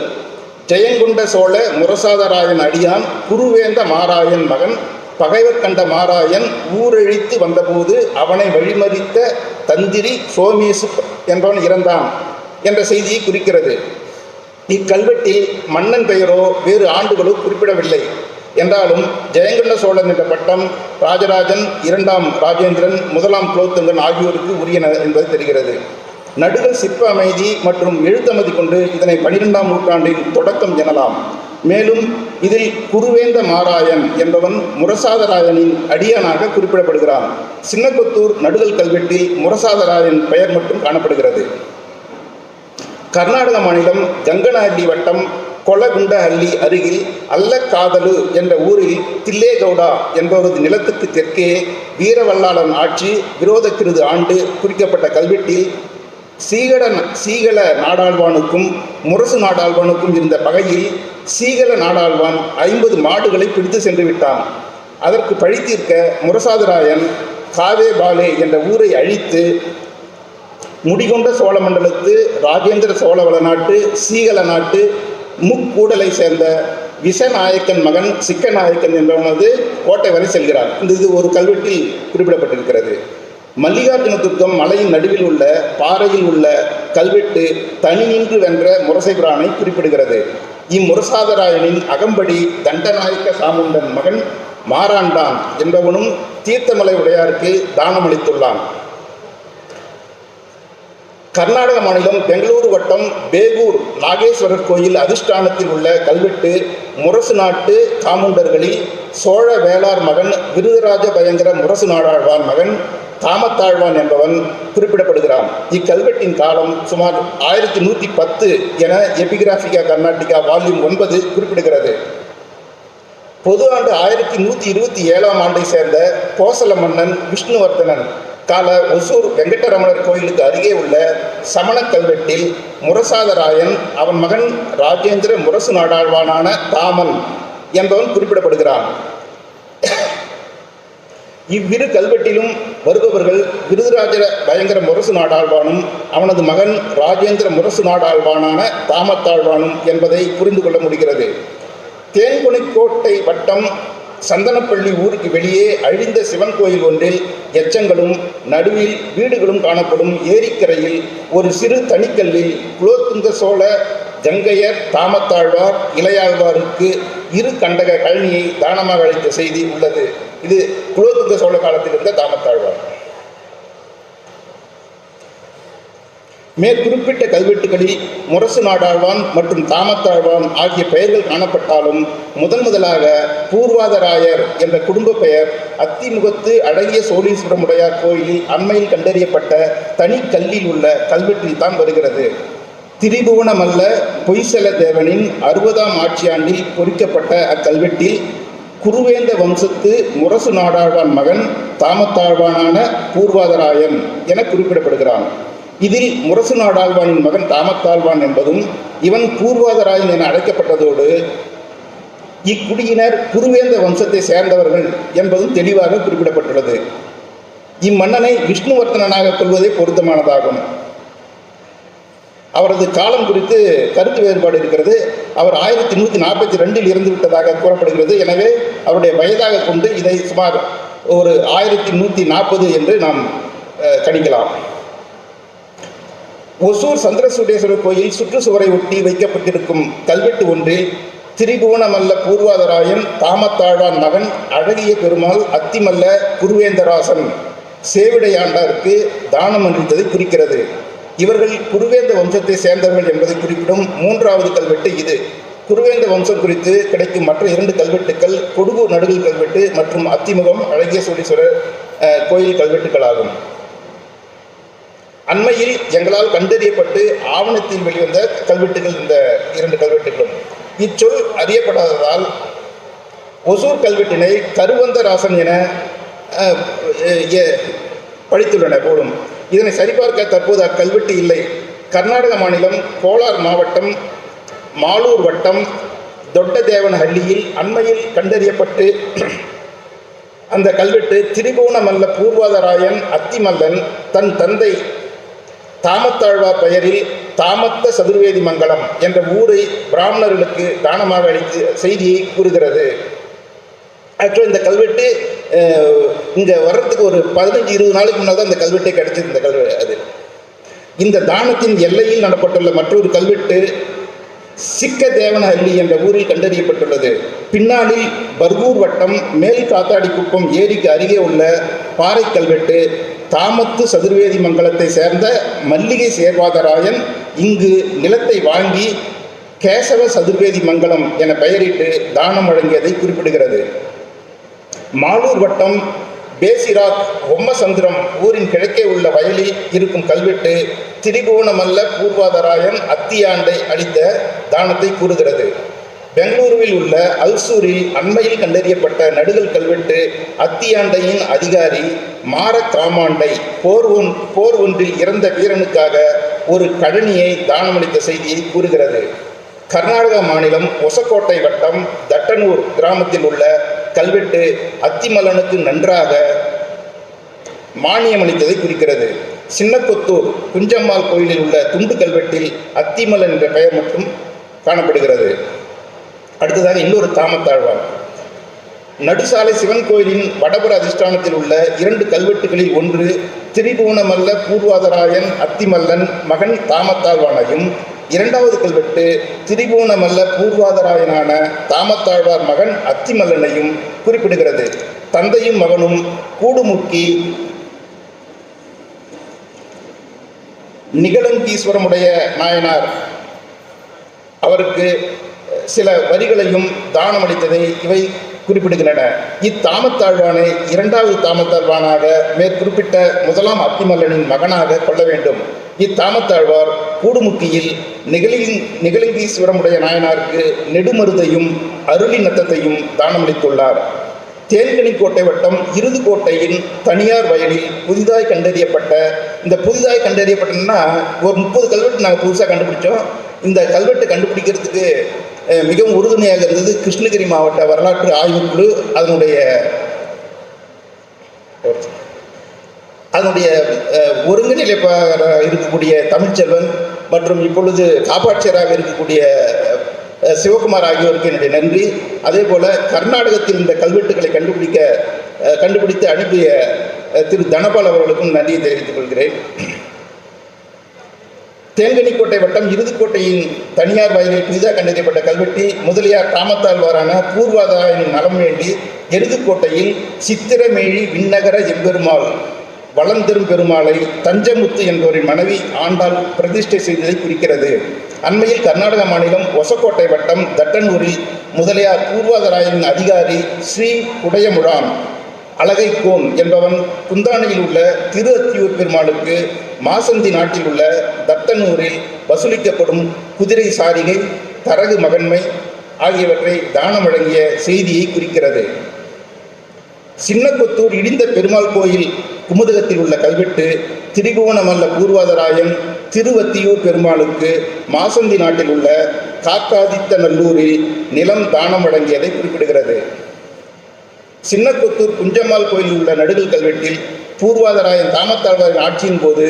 [SPEAKER 3] ஜெயங்கொண்ட சோழ முரசாதராயன் அடியான் குருவேந்த மாராயன் மகன் பகைவர் கண்ட மாராயன் ஊரெழித்து வந்தபோது அவனை வழிமறித்த தந்திரி சோமேசு என்பவன் இறந்தான் என்ற செய்தியை குறிக்கிறது. இக்கல்வெட்டில் மன்னன் பெயரோ வேறு ஆண்டுகளோ குறிப்பிடவில்லை. என்றாலும் ஜெயங்கொண்ட சோழன் என்ற பட்டம் ராஜராஜன், 2ஆம் ராஜேந்திரன், 1ஆம் குலோத்துங்கன் ஆகியோருக்கு உரியன என்பது தெரிகிறது. நடுகள் சிற்ப அமைதி மற்றும் எழுத்தமதி கொண்டு இதனை 12ஆம் நூற்றாண்டின் தொடக்கம் எனலாம். மேலும் இதில் குருவேந்த மாராயன் என்பவன் முரசாதராயனின் அடியானாக குறிப்பிடப்படுகிறான். சின்னக்கொத்தூர் நடுகள் கல்வெட்டில் முரசாதராயன் பெயர் மட்டும் காணப்படுகிறது. கர்நாடக மாநிலம் கங்கனஹள்ளி வட்டம் கொலகுண்டஹள்ளி அருகில் அல்லக்காதலு என்ற ஊரில் தில்லேகவுடா என்பவரது நிலத்துக்கு தெற்கே வீரவல்லாளன் ஆட்சி விரோத கிருது ஆண்டு குறிக்கப்பட்ட கல்வெட்டில் சீகல நாடாழ்வானுக்கும் முரசு நாடாழ்வானுக்கும் இருந்த பகையில் சீகல நாடாழ்வான் 50 மாடுகளை பிடித்து சென்று விட்டான். அதற்கு பழி தீர்க்க முரசாதராயன் காவே பாலே என்ற ஊரை அழித்து முடிகொண்ட சோழ மண்டலத்து ராஜேந்திர சோழவள நாட்டு சீகல நாட்டு முக்கூடலை சேர்ந்த விஷநாயக்கன் மகன் சிக்கநாயக்கன் என்பவனது கோட்டை வரை செல்கிறார். இது ஒரு கல்வெட்டில் குறிப்பிடப்பட்டிருக்கிறது. மல்லிகார்ஜுன துர்க்கம் மலையின் நடுவில் உள்ள பாறையில் உள்ள கல்வெட்டு தனி நின்று வென்ற முரசைபிரானை குறிப்பிடுகிறது. இம்முரசாதராயனின் அகம்படி தண்டநாயக்க சாமுண்டன் மகன் மாராண்டான் என்பவனும் தீர்த்தமலை உடையாருக்கு தானம் அளித்துள்ளான். கர்நாடக மாநிலம் பெங்களூரு வட்டம் பேகூர் நாகேஸ்வரர் கோயில் அதிஷ்டானத்தில் உள்ள கல்வெட்டு முரசு நாட்டு காமுண்டர்களில் சோழ வேளார் மகன் விருதராஜ பயங்கர முரசு நாடாழ்வான் மகன் தாமத்தாழ்வான் என்பவன் குறிப்பிடப்படுகிறான். இக்கல்வெட்டின் காலம் சுமார் 1110 என எபிகிராபிகா கர்நாடிகா வால்யூம் 9 குறிப்பிடுகிறது. பொது ஆண்டு 1127ஆம் ஆண்டை சேர்ந்த கோசல மன்னன் விஷ்ணுவர்தனன் கால ஒசூர் வெங்கடரமணர் கோயிலுக்கு அருகே உள்ள சமண கல்வெட்டில் முரசாதராயன் அவன் மகன் ராஜேந்திர முரசு நாடாழ்வானான தாமன் என்பவன் குறிப்பிடப்படுகிறான். இவ்விரு கல்வெட்டிலும் வருபவர்கள் விருதுராஜ பயங்கர முரசு நாடாழ்வானும் அவனது மகன் ராஜேந்திர முரசு நாடாழ்வானான தாமத்தாழ்வானும் என்பதை புரிந்து கொள்ள முடிகிறது. தேன்கொனிக்கோட்டை வட்டம் சந்தனப்பள்ளி ஊருக்கு வெளியே அழிந்த சிவன் கோயில் ஒன்றில் எச்சங்களும் நடுவில் வீடுகளும் காணப்படும் ஏரிக்கரையில் ஒரு சிறு தனிக்கல்லில் குலோத்துங்க சோழ கங்கையர் தாமத்தாழ்வார் இளையாழ்வாருக்கு 2 கண்டக கழனியை தானமாக அளித்த செய்தி உள்ளது. இது குலோத்துங்க சோழ காலத்தில் இருந்த தாமத்தாழ்வார். மேற்குறிப்பிட்ட கல்வெட்டுகளில் முரசு நாடாழ்வான் மற்றும் தாமத்தாழ்வான் ஆகிய பெயர்கள் காணப்பட்டாலும் முதலாக பூர்வாதராயர் என்ற குடும்ப பெயர் அத்திமுகத்து அழகிய சோழீஸ்வரமுடையார் கோயிலில் அண்மையில் கண்டறியப்பட்ட தனி கல்லில் உள்ள கல்வெட்டில் தான் வருகிறது. திரிபுவனமல்ல பொய்சல தேவனின் 60ஆம் ஆட்சியாண்டில் பொறிக்கப்பட்ட அக்கல்வெட்டில் குருவேந்த வம்சத்து முரசு நாடாழ்வான் மகன் தாமத்தாழ்வானான பூர்வாதராயன் என குறிப்பிடப்படுகிறான். இதில் முரசு நாடாழ்வானின் மகன் தாமத்தாழ்வான் என்பதும் இவன் பூர்வாதராயன் என அழைக்கப்பட்டதோடு இக்குடியினர் குருவேந்த வம்சத்தை சேர்ந்தவர்கள் என்பதும் தெளிவாக குறிப்பிடப்பட்டுள்ளது. இம்மன்னனை விஷ்ணுவர்த்தனாக கொள்வதே பொருத்தமானதாகும். அவரது காலம் குறித்து கருத்து வேறுபாடு இருக்கிறது. அவர் 1142 இறந்து விட்டதாக கூறப்படுகிறது. எனவே அவருடைய வயதாக கொண்டு இதை சுமார் ஒரு 1140 என்று நாம் கணிக்கலாம். ஒசூர் சந்திரசூடேஸ்வரர் கோயில் சுற்றுச்சுவரை ஒட்டி வைக்கப்பட்டிருக்கும் கல்வெட்டு ஒன்றில் திரிபுவனமல்ல பூர்வாதராயன் தாமத்தாழ்வான் மகன் அழகிய பெருமாள் அத்திமல்ல குருவேந்தராசன் சேவிடையாண்டாருக்கு தானம் அளித்ததை குறிக்கிறது. இவர்கள் குருவேந்த வம்சத்தை சேர்ந்தவர்கள் என்பதை குறிப்பிடும் 3வது கல்வெட்டு இது. குருவேந்த வம்சம் குறித்து கிடைக்கும் மற்ற 2 கல்வெட்டுக்கள் கொடுகூர் நடுகள் கல்வெட்டு மற்றும் அத்திமுகம் அழகிய சோழீஸ்வரர் கோயில் கல்வெட்டுக்களாகும். அண்மையில் எங்களால் கண்டறியப்பட்டு ஆவணத்தில் வெளிவந்த கல்வெட்டுகள் இந்த 2 கல்வெட்டுகளும். இச்சொல் அறியப்படாததால் ஒசூர் கல்வெட்டினை கருவந்தராசன் என படித்துள்ளன போலும். இதனை சரிபார்க்க தற்போது அக்கல்வெட்டு இல்லை. கர்நாடக மாநிலம் கோலார் மாவட்டம் மாலூர் வட்டம் தொட்டதேவனஹள்ளியில் அண்மையில் கண்டறியப்பட்டு அந்த கல்வெட்டு திரிபுவனமல்ல பூர்வாதராயன் அத்திமல்லன் தன் தந்தை தாமத்தாழ்வார் பெயரில் தாமத்த சதுர்வேதி மங்கலம் என்ற ஊரை பிராமணர்களுக்கு தானமாக அளித்த செய்தியை கூறுகிறது. ஆக்சுவலாக இந்த கல்வெட்டு இங்கே வர்றதுக்கு ஒரு 15-20 நாளுக்கு முன்னால் தான் இந்த கல்வெட்டை கிடைச்சது. இந்த கல்வெட்டு இந்த தானத்தின் எல்லையில் நடப்பட்டுள்ள மற்றொரு கல்வெட்டு சிக்கதேவனஹள்ளி என்ற ஊரில் கண்டறியப்பட்டுள்ளது. பின்னாளில் பர்கூர் வட்டம் மேல் காத்தாடிக்குப்பம் ஏரிக்கு அருகே உள்ள பாறை கல்வெட்டு தாமத்து சதுர்வேதி மங்கலத்தை சேர்ந்த மல்லிகை சேர்வாதராயன் இங்கு நிலத்தை வாங்கி கேசவ சதுர்வேதி மங்கலம் என பெயரிட்டு தானம் வழங்கியதை குறிப்பிடுகிறது. மாலூர் வட்டம் பேசிராக் ஹொம்மசந்திரம் ஊரின் கிழக்கே உள்ள வயலில் இருக்கும் கல்வெட்டு திரிபுவனமல்ல பூர்வாதராயன் அத்தியாண்டை அளித்த தானத்தை கூறுகிறது. பெங்களூருவில் உள்ள அல்சூரில் அண்மையில் கண்டறியப்பட்ட நடுகல் கல்வெட்டு அத்தியாண்டையின் அதிகாரி மார காமாண்டை போர் ஒன்றில் இறந்த வீரனுக்காக ஒரு கழனியை தானமளித்த செய்தியை கூறுகிறது. கர்நாடக மாநிலம் ஒசக்கோட்டை வட்டம் தட்டனூர் கிராமத்தில் உள்ள கல்வெட்டு அத்திமல்லனுக்கு நன்றாக மானியம் அளித்ததை குறிக்கிறது. சின்னக்கொத்தூர் குஞ்சம்மாள் கோயிலில் உள்ள துண்டு கல்வெட்டில் அத்திமல்லன் என்ற பெயர் மட்டும் காணப்படுகிறது. அடுத்ததாக இன்னொரு தாமத்தாழ்வார். நடுசாலை சிவன் கோயிலின் வடபுற அதிஷ்டானத்தில் உள்ள 2 கல்வெட்டுகளில் ஒன்று திரிபுவனமல்ல பூர்வாதராயன் அத்திமல்லன் மகன் தாமத்தாழ்வானையும், இரண்டாவது கல்வெட்டு திரிபுவனமல்ல பூர்வாதராயனான தாமத்தாழ்வார் மகன் அத்திமல்லனையும் குறிப்பிடுகிறது. தந்தையும் மகனும் கூடுமுக்கி நிகழங்கீஸ்வரமுடைய நாயனார் அவருக்கு சில வரிகளையும் தானமளித்ததை இவை குறிப்பிடுகின்றன. இத்தாமத்தாழ்வானை 2வது தாமத்தாழ்வானாக மேற்குறிப்பிட்ட 1ஆம் அத்திமல்லனின் மகனாக கொள்ள வேண்டும். இத்தாமத்தாழ்வார் கூடுமுக்கியில் நிகழங்கீஸ்வரமுடைய நாயனாருக்கு நெடுமருதையும் அருளி நத்தத்தையும் தானமளித்துள்ளார். தேன்கனிக்கோட்டை வட்டம் இருதுக்கோட்டையின் தனியார் வயலில் புதிதாய் கண்டறியப்பட்டனா ஒரு 30 கல்வெட்டு நாங்கள் புதுசாக கண்டுபிடிச்சோம். இந்த கல்வெட்டு கண்டுபிடிக்கிறதுக்கு மிகவும் உறுதுணையாக இருந்தது கிருஷ்ணகிரி மாவட்ட வரலாற்று ஆய்வுக்குழு. அதனுடைய ஒருங்கிணைப்பாளராக இருக்கக்கூடிய தமிழ்ச்செல்வன் மற்றும் இப்பொழுது காப்பாட்சியராக இருக்கக்கூடிய சிவகுமார் ஆகியோருக்கு என்னுடைய நன்றி. அதே போல கர்நாடகத்தில் இந்த கல்வெட்டுகளை கண்டுபிடித்து அனுப்பிய திரு தனபால் அவர்களுக்கும் நன்றியை தெரிவித்துக் கொள்கிறேன். தேன்கனிக்கோட்டை வட்டம் இருதுக்கோட்டையின் தனியார் வயலில் புதிதாக கண்டறியப்பட்ட கல்வெட்டில் முதலியார் தாமத்தாழ்வாரான பூர்வாதாரின் நலம் வேண்டி எருதுக்கோட்டையில் சித்திரமேழி விண்ணகர எம்பெருமாள் வளந்தெரும் பெருமாளை தஞ்சமுத்து என்பவரின் மனைவி ஆண்டாள் பிரதிஷ்டை செய்ததை குறிக்கிறது. அண்மையில் கர்நாடக மாநிலம் ஒசக்கோட்டை வட்டம் தட்டனூரில் முதலியார் பூர்வாதராயனின் அதிகாரி ஸ்ரீ உடையமுழான் அழகைக்கோன் என்பவன் குந்தானையில் உள்ள திரு அத்தியூர் பெருமாளுக்கு மாசந்தி நாட்டில் உள்ள தட்டனூரில் வசூலிக்கப்படும் குதிரை சாரிகை, தரகு மகன்மை ஆகியவற்றை தானம் வழங்கிய செய்தியை குறிக்கிறது. சின்னக்கொத்தூர் இடிந்த பெருமாள் கோயில் குமுதகத்தில் உள்ள கல்வெட்டு திரிபுவனமல்ல பூர்வாதராயன் திருவத்தியூர் பெருமாளுக்கு மாசந்தி நாட்டில் உள்ள காக்காதித்த நல்லூரில் நிலம் தானம் வழங்கியதை குறிப்பிடுகிறது. சின்னக்கொத்தூர் குஞ்சம்மாள் கோயிலில் உள்ள நடுகல் கல்வெட்டில் பூர்வாதராயன் தாமத்தாழ்வாரின் ஆட்சியின் போது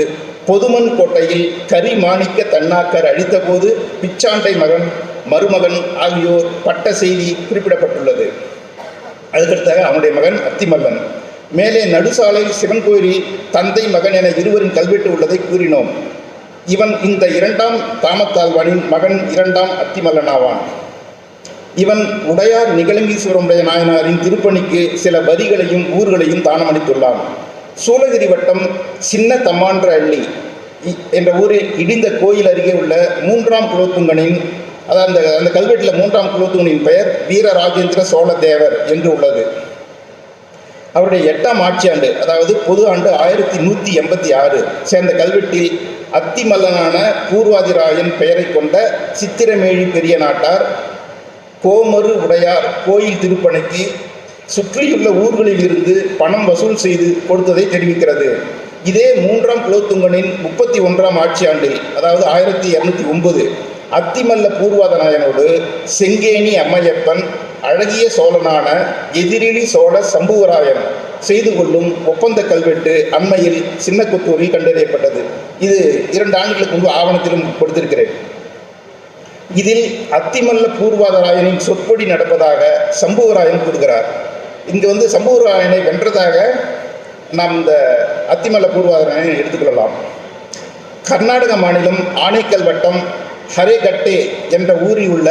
[SPEAKER 3] பொதுமன் கோட்டையில் கரி மாணிக்க தன்னாக்கர் அழித்த போது பிச்சாண்டை மருமகன் ஆகியோர் பட்ட செய்தி குறிப்பிடப்பட்டுள்ளது. அதுக்கடுத்தாக அவனுடைய மகன் அத்திமல்லன். மேலே நடுசாலை சிவன் கோயிலில் தந்தை மகன் என இருவரின் கல்வெட்டு உள்ளதை கூறினோம். இவன் இந்த 2ஆம் தாமத்தாழ்வானின் மகன் 2ஆம் அத்திமல்லனாவான். இவன் உடையார் நிகழங்கீஸ்வரமுடைய நாயனாரின் திருப்பணிக்கு சில வரிகளையும் ஊர்களையும் தானமளித்துள்ளான். சூளகிரி வட்டம் சின்ன தம்மான்ற அள்ளி என்ற ஊரில் இடிந்த கோயில் அருகே உள்ள 3ஆம் குலோத்துங்கனின் அந்த கல்வெட்டில் 3ஆம் குலோத்துங்கனின் பெயர் வீரராஜேந்திர சோழ தேவர் என்று உள்ளது. அவருடைய 8ஆம் ஆட்சியாண்டு, அதாவது பொது ஆண்டு 1186 சேர்ந்த கல்வெட்டில் அத்திமல்லனான பூர்வாதிராயன் பெயரை கொண்ட சித்திரமேழி பெரிய நாட்டார் கோமரு உடையார் கோயில் திருப்பணிக்கு சுற்றியுள்ள ஊர்களில் இருந்து பணம் வசூல் செய்து கொடுத்ததை தெரிவிக்கிறது. இதே 3ஆம் குலோத்துங்கனின் 31ஆம் ஆட்சியாண்டில், அதாவது 1209, அத்திமல்ல பூர்வாதநாயனோடு செங்கேணி அம்மையப்பன் அழகிய சோழனான எதிரிலி சோழ சம்புவராயன் செய்து கொள்ளும் ஒப்பந்த கல்வெட்டு அண்மையில் சின்னக்குத்தூரில் கண்டறியப்பட்டது. இது 2 ஆண்டுகளுக்கு முன்பு ஆவணத்திலும் கொடுத்திருக்கிறேன். இதில் அத்திமல்ல பூர்வாதராயனின் சொற்பொடி நடப்பதாக சம்புவராயன் கூறுகிறார். இங்கு சம்புவராயனை வென்றதாக நாம் இந்த அத்திமல்ல பூர்வாதராயனை எடுத்துக்கொள்ளலாம். கர்நாடக மாநிலம் ஆனைக்கல் வட்டம் ஹரேகட்டே என்ற ஊரில் உள்ள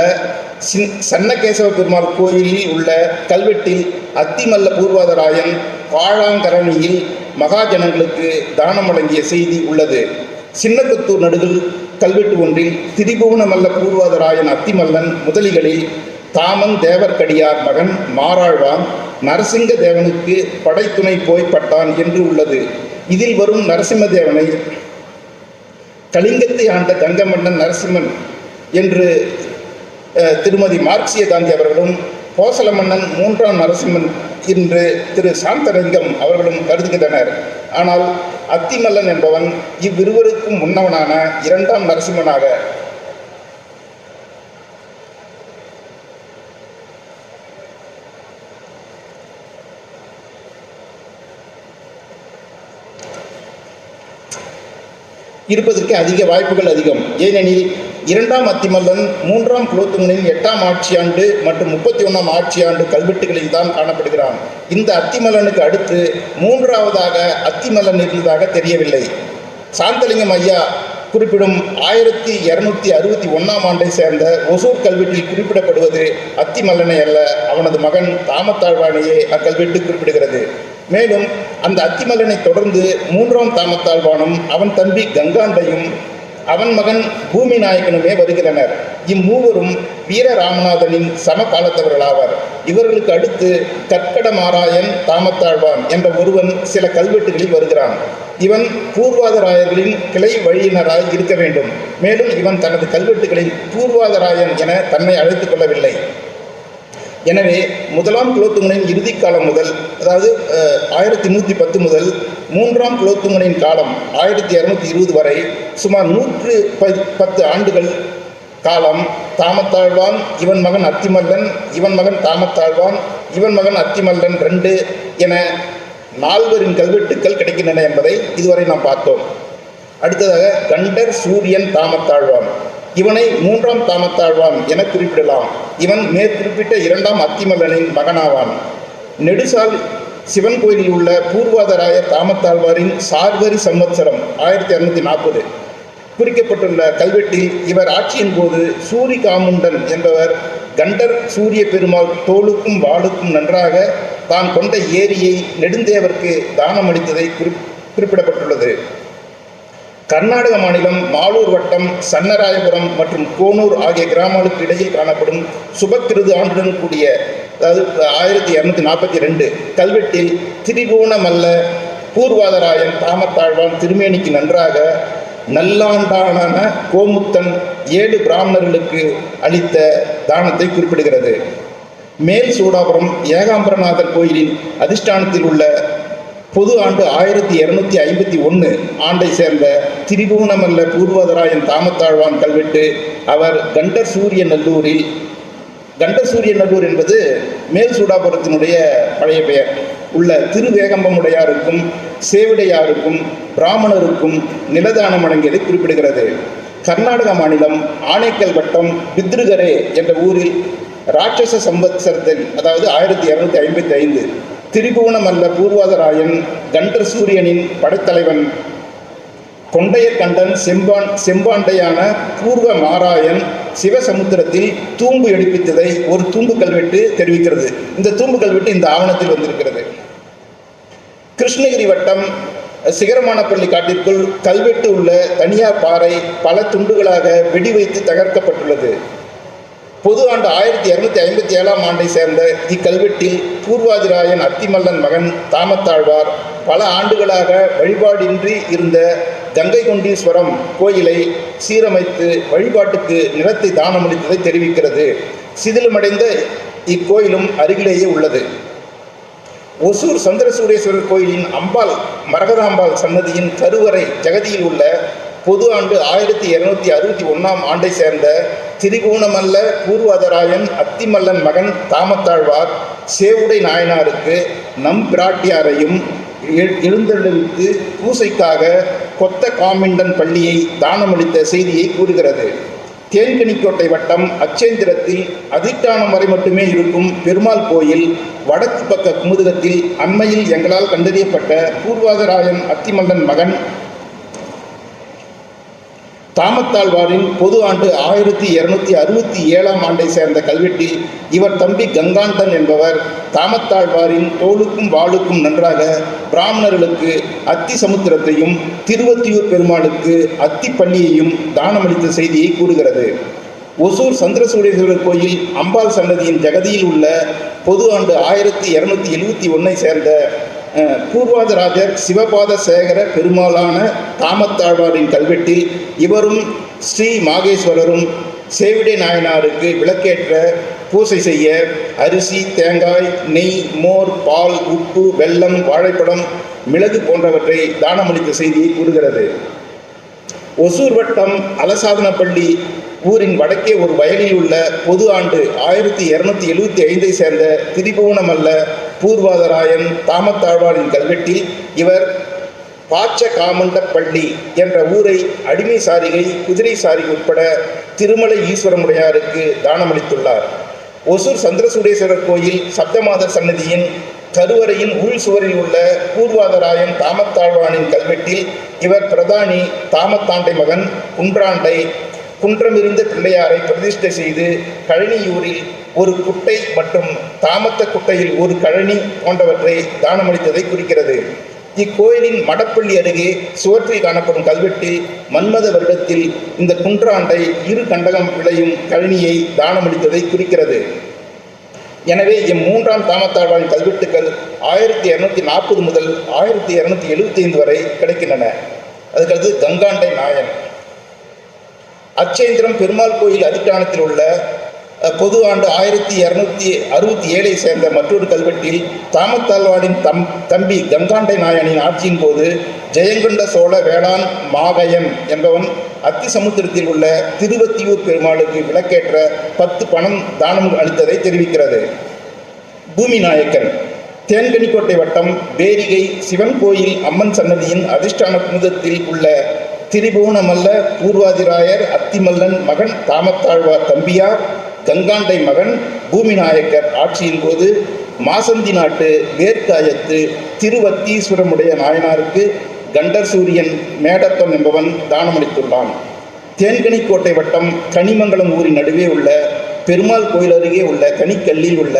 [SPEAKER 3] சன்னகேசவ பெருமாள் கோயிலில் உள்ள கல்வெட்டில் அத்திமல்ல பூர்வாதராயன் பாழாங்கரணியில் மகாஜனங்களுக்கு தானம் வழங்கிய செய்தி உள்ளது. சின்னக்குத்தூர் நடுவில் கல்வெட்டு ஒன்றில் திரிபுவனமல்ல பூர்வாதராயன் அத்திமல்லன் முதலிகளில் தாமன் தேவர்கடியார் மகன் மாறாழ்வான் நரசிங்க தேவனுக்கு படைத்துணை போய் பட்டான் என்று உள்ளது. இதில் வரும் நரசிம்மதேவனை கலிங்கத்தை ஆண்ட கங்கமன்னன் நரசிம்மன் என்று திருமதி மார்க்சிய காந்தி அவர்களும், கோசல மன்னன் 3ஆம் நரசிம்மன் என்று திரு சாந்தலிங்கம் அவர்களும் கருதுகின்றனர். ஆனால் அத்திமல்லன் என்பவன் இவ்விருவருக்கும் முன்னவனான 2ஆம் நரசிம்மனாக இருப்பதற்கு அதிக வாய்ப்புகள் அதிகம். ஏனெனில் 2ஆம் அத்திமல்லன் 3ஆம் குலோத்துங்கனின் 8ஆம் ஆட்சியாண்டு மற்றும் 31ஆம் ஆட்சியாண்டு கல்வெட்டுகளில் தான் காணப்படுகிறான். இந்த அத்திமல்லனுக்கு அடுத்து 3ஆவதாக அத்திமல்லன் இருந்ததாக தெரியவில்லை. சாந்தலிங்கம் ஐயா குறிப்பிடும் 1261ஆம் ஆண்டை சேர்ந்த ஒசூர் கல்வெட்டில் குறிப்பிடப்படுவது அத்திமல்லனை அல்ல, அவனது மகன் தாமத்தாழ்வானையே அக்கல்வெட்டு குறிப்பிடுகிறது. மேலும் அந்த அத்திமல்லனை தொடர்ந்து 3ஆம் தாமத்தாழ்வானும் அவன் தம்பி கங்காண்டையும் அவன் மகன் பூமி நாயக்கனுமே வருகிறனர். இம்மூவரும் வீரராமநாதனின் சமகாலத்தவர்களாவர். இவர்களுக்கு அடுத்து கற்கடமாராயன் தாமத்தாழ்வான் என்ற ஒருவன் சில கல்வெட்டுகளில் வருகிறான். இவன் பூர்வாதராயர்களின் கிளை வழியினராய் இருக்க வேண்டும். மேலும் இவன் தனது கல்வெட்டுகளில் பூர்வாதராயன் என தன்னை அழைத்துக் கொள்ளவில்லை. எனவே 1ஆம் குலோத்துங்கனின் இறுதி காலம் முதல், அதாவது 1110 முதல் 3ஆம் குலோத்துங்கனின் காலம் 1220 வரை சுமார் 110 ஆண்டுகள் காலம் தாமத்தாழ்வான், இவன் மகன் அத்திமல்லன், இவன் மகன் தாமத்தாழ்வான், இவன் மகன் அத்திமல்லன் 2 என 4 கல்வெட்டுக்கள் கிடைக்கின்றன என்பதை இதுவரை நாம் பார்த்தோம். அடுத்ததாக கண்டர் சூரியன் தாமத்தாழ்வான். இவனை 3ஆம் தாமத்தாழ்வான் என குறிப்பிடலாம். இவன் மேற்குறிப்பிட்ட 2ஆம் அத்திமல்லனின் மகனாவான். நெடுசால் சிவன் கோயிலில் உள்ள பூர்வாதராய தாமத்தாழ்வாரின் சார்வரி சம்வத்சரம் 1240 குறிக்கப்பட்டுள்ள கல்வெட்டில் இவர் ஆட்சியின் போது சூரி காமுண்டன் என்பவர் கண்டர் சூரிய பெருமாள் தோளுக்கும் வாளுக்கும் நன்றாக தான் கொண்ட ஏரியை நெடுந்தேவருக்கு தானம் அளித்ததை குறிப்பிடப்பட்டுள்ளது. கர்நாடக மாநிலம் மாலூர் வட்டம் சன்னராயபுரம் மற்றும் கோனூர் ஆகிய கிராமங்களுக்கு இடையில் காணப்படும் சுபக்கிருது ஆண்டுடன் கூடிய, அதாவது 1242 கல்வெட்டில் திரிபுவனமல்ல பூர்வாதராயன் தாமத்தாழ்வான் திருமேனிக்கு நன்றாக நல்லாண்டான கோமுத்தன் 7 பிராமணர்களுக்கு அளித்த தானத்தை குறிப்பிடுகிறது. மேல் சூடாபுரம் ஏகாம்பரநாதர் கோயிலின் அதிஷ்டானத்தில் உள்ள பொது ஆண்டு 1251 ஆண்டை சேர்ந்த திரிபுவனமல்ல பூர்வாதராயன் தாமத்தாழ்வான் கல்வெட்டு அவர் கண்டர் சூரிய நல்லூரில், கண்டர் சூரிய நல்லூர் என்பது மேல் சூடாபுரத்தினுடைய பழைய பெயர், உள்ள திருவேகம்பமுடையாருக்கும் சேவிடையாருக்கும் பிராமணருக்கும் நிலதானம் வழங்கியதை குறிப்பிடுகிறது. கர்நாடக மாநிலம் ஆனைக்கல் வட்டம் பித்ருகரே என்ற ஊரில் ராட்சச சம்பத்சரத்தில், அதாவது 1255 திரிபுவனமல்ல பூர்வாதராயன் கண்டர் சூரியனின் படைத்தலைவன் கொண்டையர் கண்டன் செம்பாண்டையான பூர்வ மாராயன் சிவசமுத்திரத்தில் தூம்பு எடுப்பித்ததை ஒரு தூம்பு கல்வெட்டு தெரிவிக்கிறது. இந்த தூம்பு கல்வெட்டு இந்த ஆவணத்தில் வந்திருக்கிறது. கிருஷ்ணகிரி வட்டம் சிகரமானப்பள்ளி காட்டிற்குள் கல்வெட்டு உள்ள தனியார் பாறை பல துண்டுகளாக வெடி வைத்து தகர்க்கப்பட்டுள்ளது. பொது ஆண்டு 1257ஆம் ஆண்டை சேர்ந்த இக்கல்வெட்டில் பூர்வாதிராயன் அத்திமல்லன் மகன் தாமத்தாழ்வார் பல ஆண்டுகளாக வழிபாடின்றி இருந்த கங்கை கொண்டீஸ்வரம் கோயிலை சீரமைத்து வழிபாட்டுக்கு நிலத்தை தானமளித்ததை தெரிவிக்கிறது. சிதிலமடைந்த இக்கோயிலும் அருகிலேயே உள்ளது. ஒசூர் சந்திரசூடேஸ்வரர் கோயிலின் அம்பாள் மரகதாம்பாள் சன்னதியின் கருவறை ஜகதியில் உள்ள பொது ஆண்டு 1261 ஆண்டை சேர்ந்த திரிகோணமல்ல பூர்வாதராயன் அத்திமல்லன் மகன் தாமத்தாழ்வார் சேவுடை நாயனாருக்கு நம் பிராட்டியாரையும் எழுந்தருளித்து பூசைக்காக கொத்த காமிண்டன் பள்ளியை தானமளித்த செய்தியை கூறுகிறது. தேன்கனிக்கோட்டை வட்டம் அச்சேந்திரத்தில் அதிஷ்டானம் வரை மட்டுமே இருக்கும் பெருமாள் கோயில் வடக்கு பக்க குமுதகத்தில் அண்மையில் எங்களால் கண்டறியப்பட்ட பூர்வாதராயன் அத்திமல்லன் மகன் தாமத்தாழ்வாரின் பொது ஆண்டு 1267 ஆண்டை சேர்ந்த கல்வெட்டில் இவர் தம்பி கங்காண்டன் என்பவர் தாமத்தாழ்வாரின் தோளுக்கும் வாளுக்கும் நன்றாக பிராமணர்களுக்கு அத்தி சமுத்திரத்தையும் திருவத்தியூர் பெருமாளுக்கு அத்திப்பள்ளியையும் தானமளித்த செய்தியை கூறுகிறது. ஒசூர் சந்திரசூடேஸ்வரர் கோயில் அம்பாள் சன்னதியின் ஜகதியில் உள்ள பொது ஆண்டு 1271 சேர்ந்த பூர்வாதராஜர் சிவபாத சேகர பெருமாளான தாமத்தாழ்வாரின் கல்வெட்டில் இவரும் ஸ்ரீ மாகேஸ்வரரும் சேவிடை நாயனாருக்கு விளக்கேற்ற பூசை செய்ய அரிசி, தேங்காய், நெய், மோர், பால், உப்பு, வெல்லம், வாழைப்பழம், மிளகு போன்றவற்றை தானமளித்த செய்தியை கூறுகிறது. ஒசூர் வட்டம் அலசாதனப்பள்ளி ஊரின் வடக்கே ஒரு வயலில் உள்ள பொது ஆண்டு 1275 சேர்ந்த திரிபுவனமல்ல பூர்வாதராயன் தாமத்தாழ்வாரின் கல்வெட்டில் இவர் பாச்ச காமண்டப்பள்ளி என்ற ஊரை அடிமை சாரிகை, குதிரை சாரிகை உட்பட திருமலை ஈஸ்வரமுடையாருக்கு தானமளித்துள்ளார். ஒசூர் சந்திரசூடேஸ்வரர் கோயில் சப்தமாதர் சன்னதியின் கருவறையின் உள் சுவரில் உள்ள பூர்வாதராயன் தாமத்தாழ்வானின் கல்வெட்டில் இவர் பிரதானி தாமத்தாண்டை மகன் குன்றாண்டை குன்றமிருந்த பிள்ளையாரை பிரதிஷ்டை செய்து கழனியூரில் ஒரு குட்டை மற்றும் தாமத்த குட்டையில் ஒரு கழனி போன்றவற்றை தானமளித்ததை குறிக்கிறது. இக்கோயிலின் மடப்பள்ளி அருகே சுவற்றில் காணப்படும் கல்வெட்டில் மன்மத வருடத்தில் இந்த குன்றாண்டை 2 கண்டகம் விளையும் கழனியை தானமளித்ததை குறிக்கிறது. எனவே இம்மூன்றாம் தாமத்தாழ்வாரின் கல்வெட்டுக்கள் 1240 முதல் 1275 வரை கிடைக்கின்றன. அதுக்கடுத்து கங்காண்டை நாயன். அச்சேந்திரம் பெருமாள் கோயில் அதிஷ்டானத்தில் உள்ள பொது ஆண்டு 1267 சேர்ந்த மற்றொரு கல்வெட்டில் தாமத்தாழ்வாரின் தம்பி கங்காண்டை நாயனின் ஆட்சியின் போது ஜெயங்கொண்ட சோழ வேளாண் மாகையன் என்பவன் அத்தி சமுத்திரத்தில் உள்ள திருவத்தியூர் பெருமாளுக்கு விளக்கேற்ற 10 பணம் தானம் அளித்ததை தெரிவிக்கிறது. பூமி நாயக்கன். தேன்கனிக்கோட்டை வட்டம் பேரிகை சிவன் கோயில் அம்மன் சன்னதியின் அதிஷ்டான குமுதத்தில் உள்ள திரிபுவனமல்ல பூர்வாதிராயர் அத்திமல்லன் மகன் தாமத்தாழ்வார் தம்பியார் கங்காண்டை மகன் பூமி நாயக்கர் ஆட்சியின் போது மாசந்தி நாட்டு வேர்க்காயத்து திருவத்தீஸ்வரமுடைய நாயனாருக்கு கண்டர் சூரியன் மேடப்பன் என்பவன் தானமளித்துள்ளான். தேன்கனிக்கோட்டை வட்டம் கனிமங்கலம் ஊரின் நடுவே உள்ள பெருமாள் கோயில் அருகே உள்ள கனிக்கல்லில் உள்ள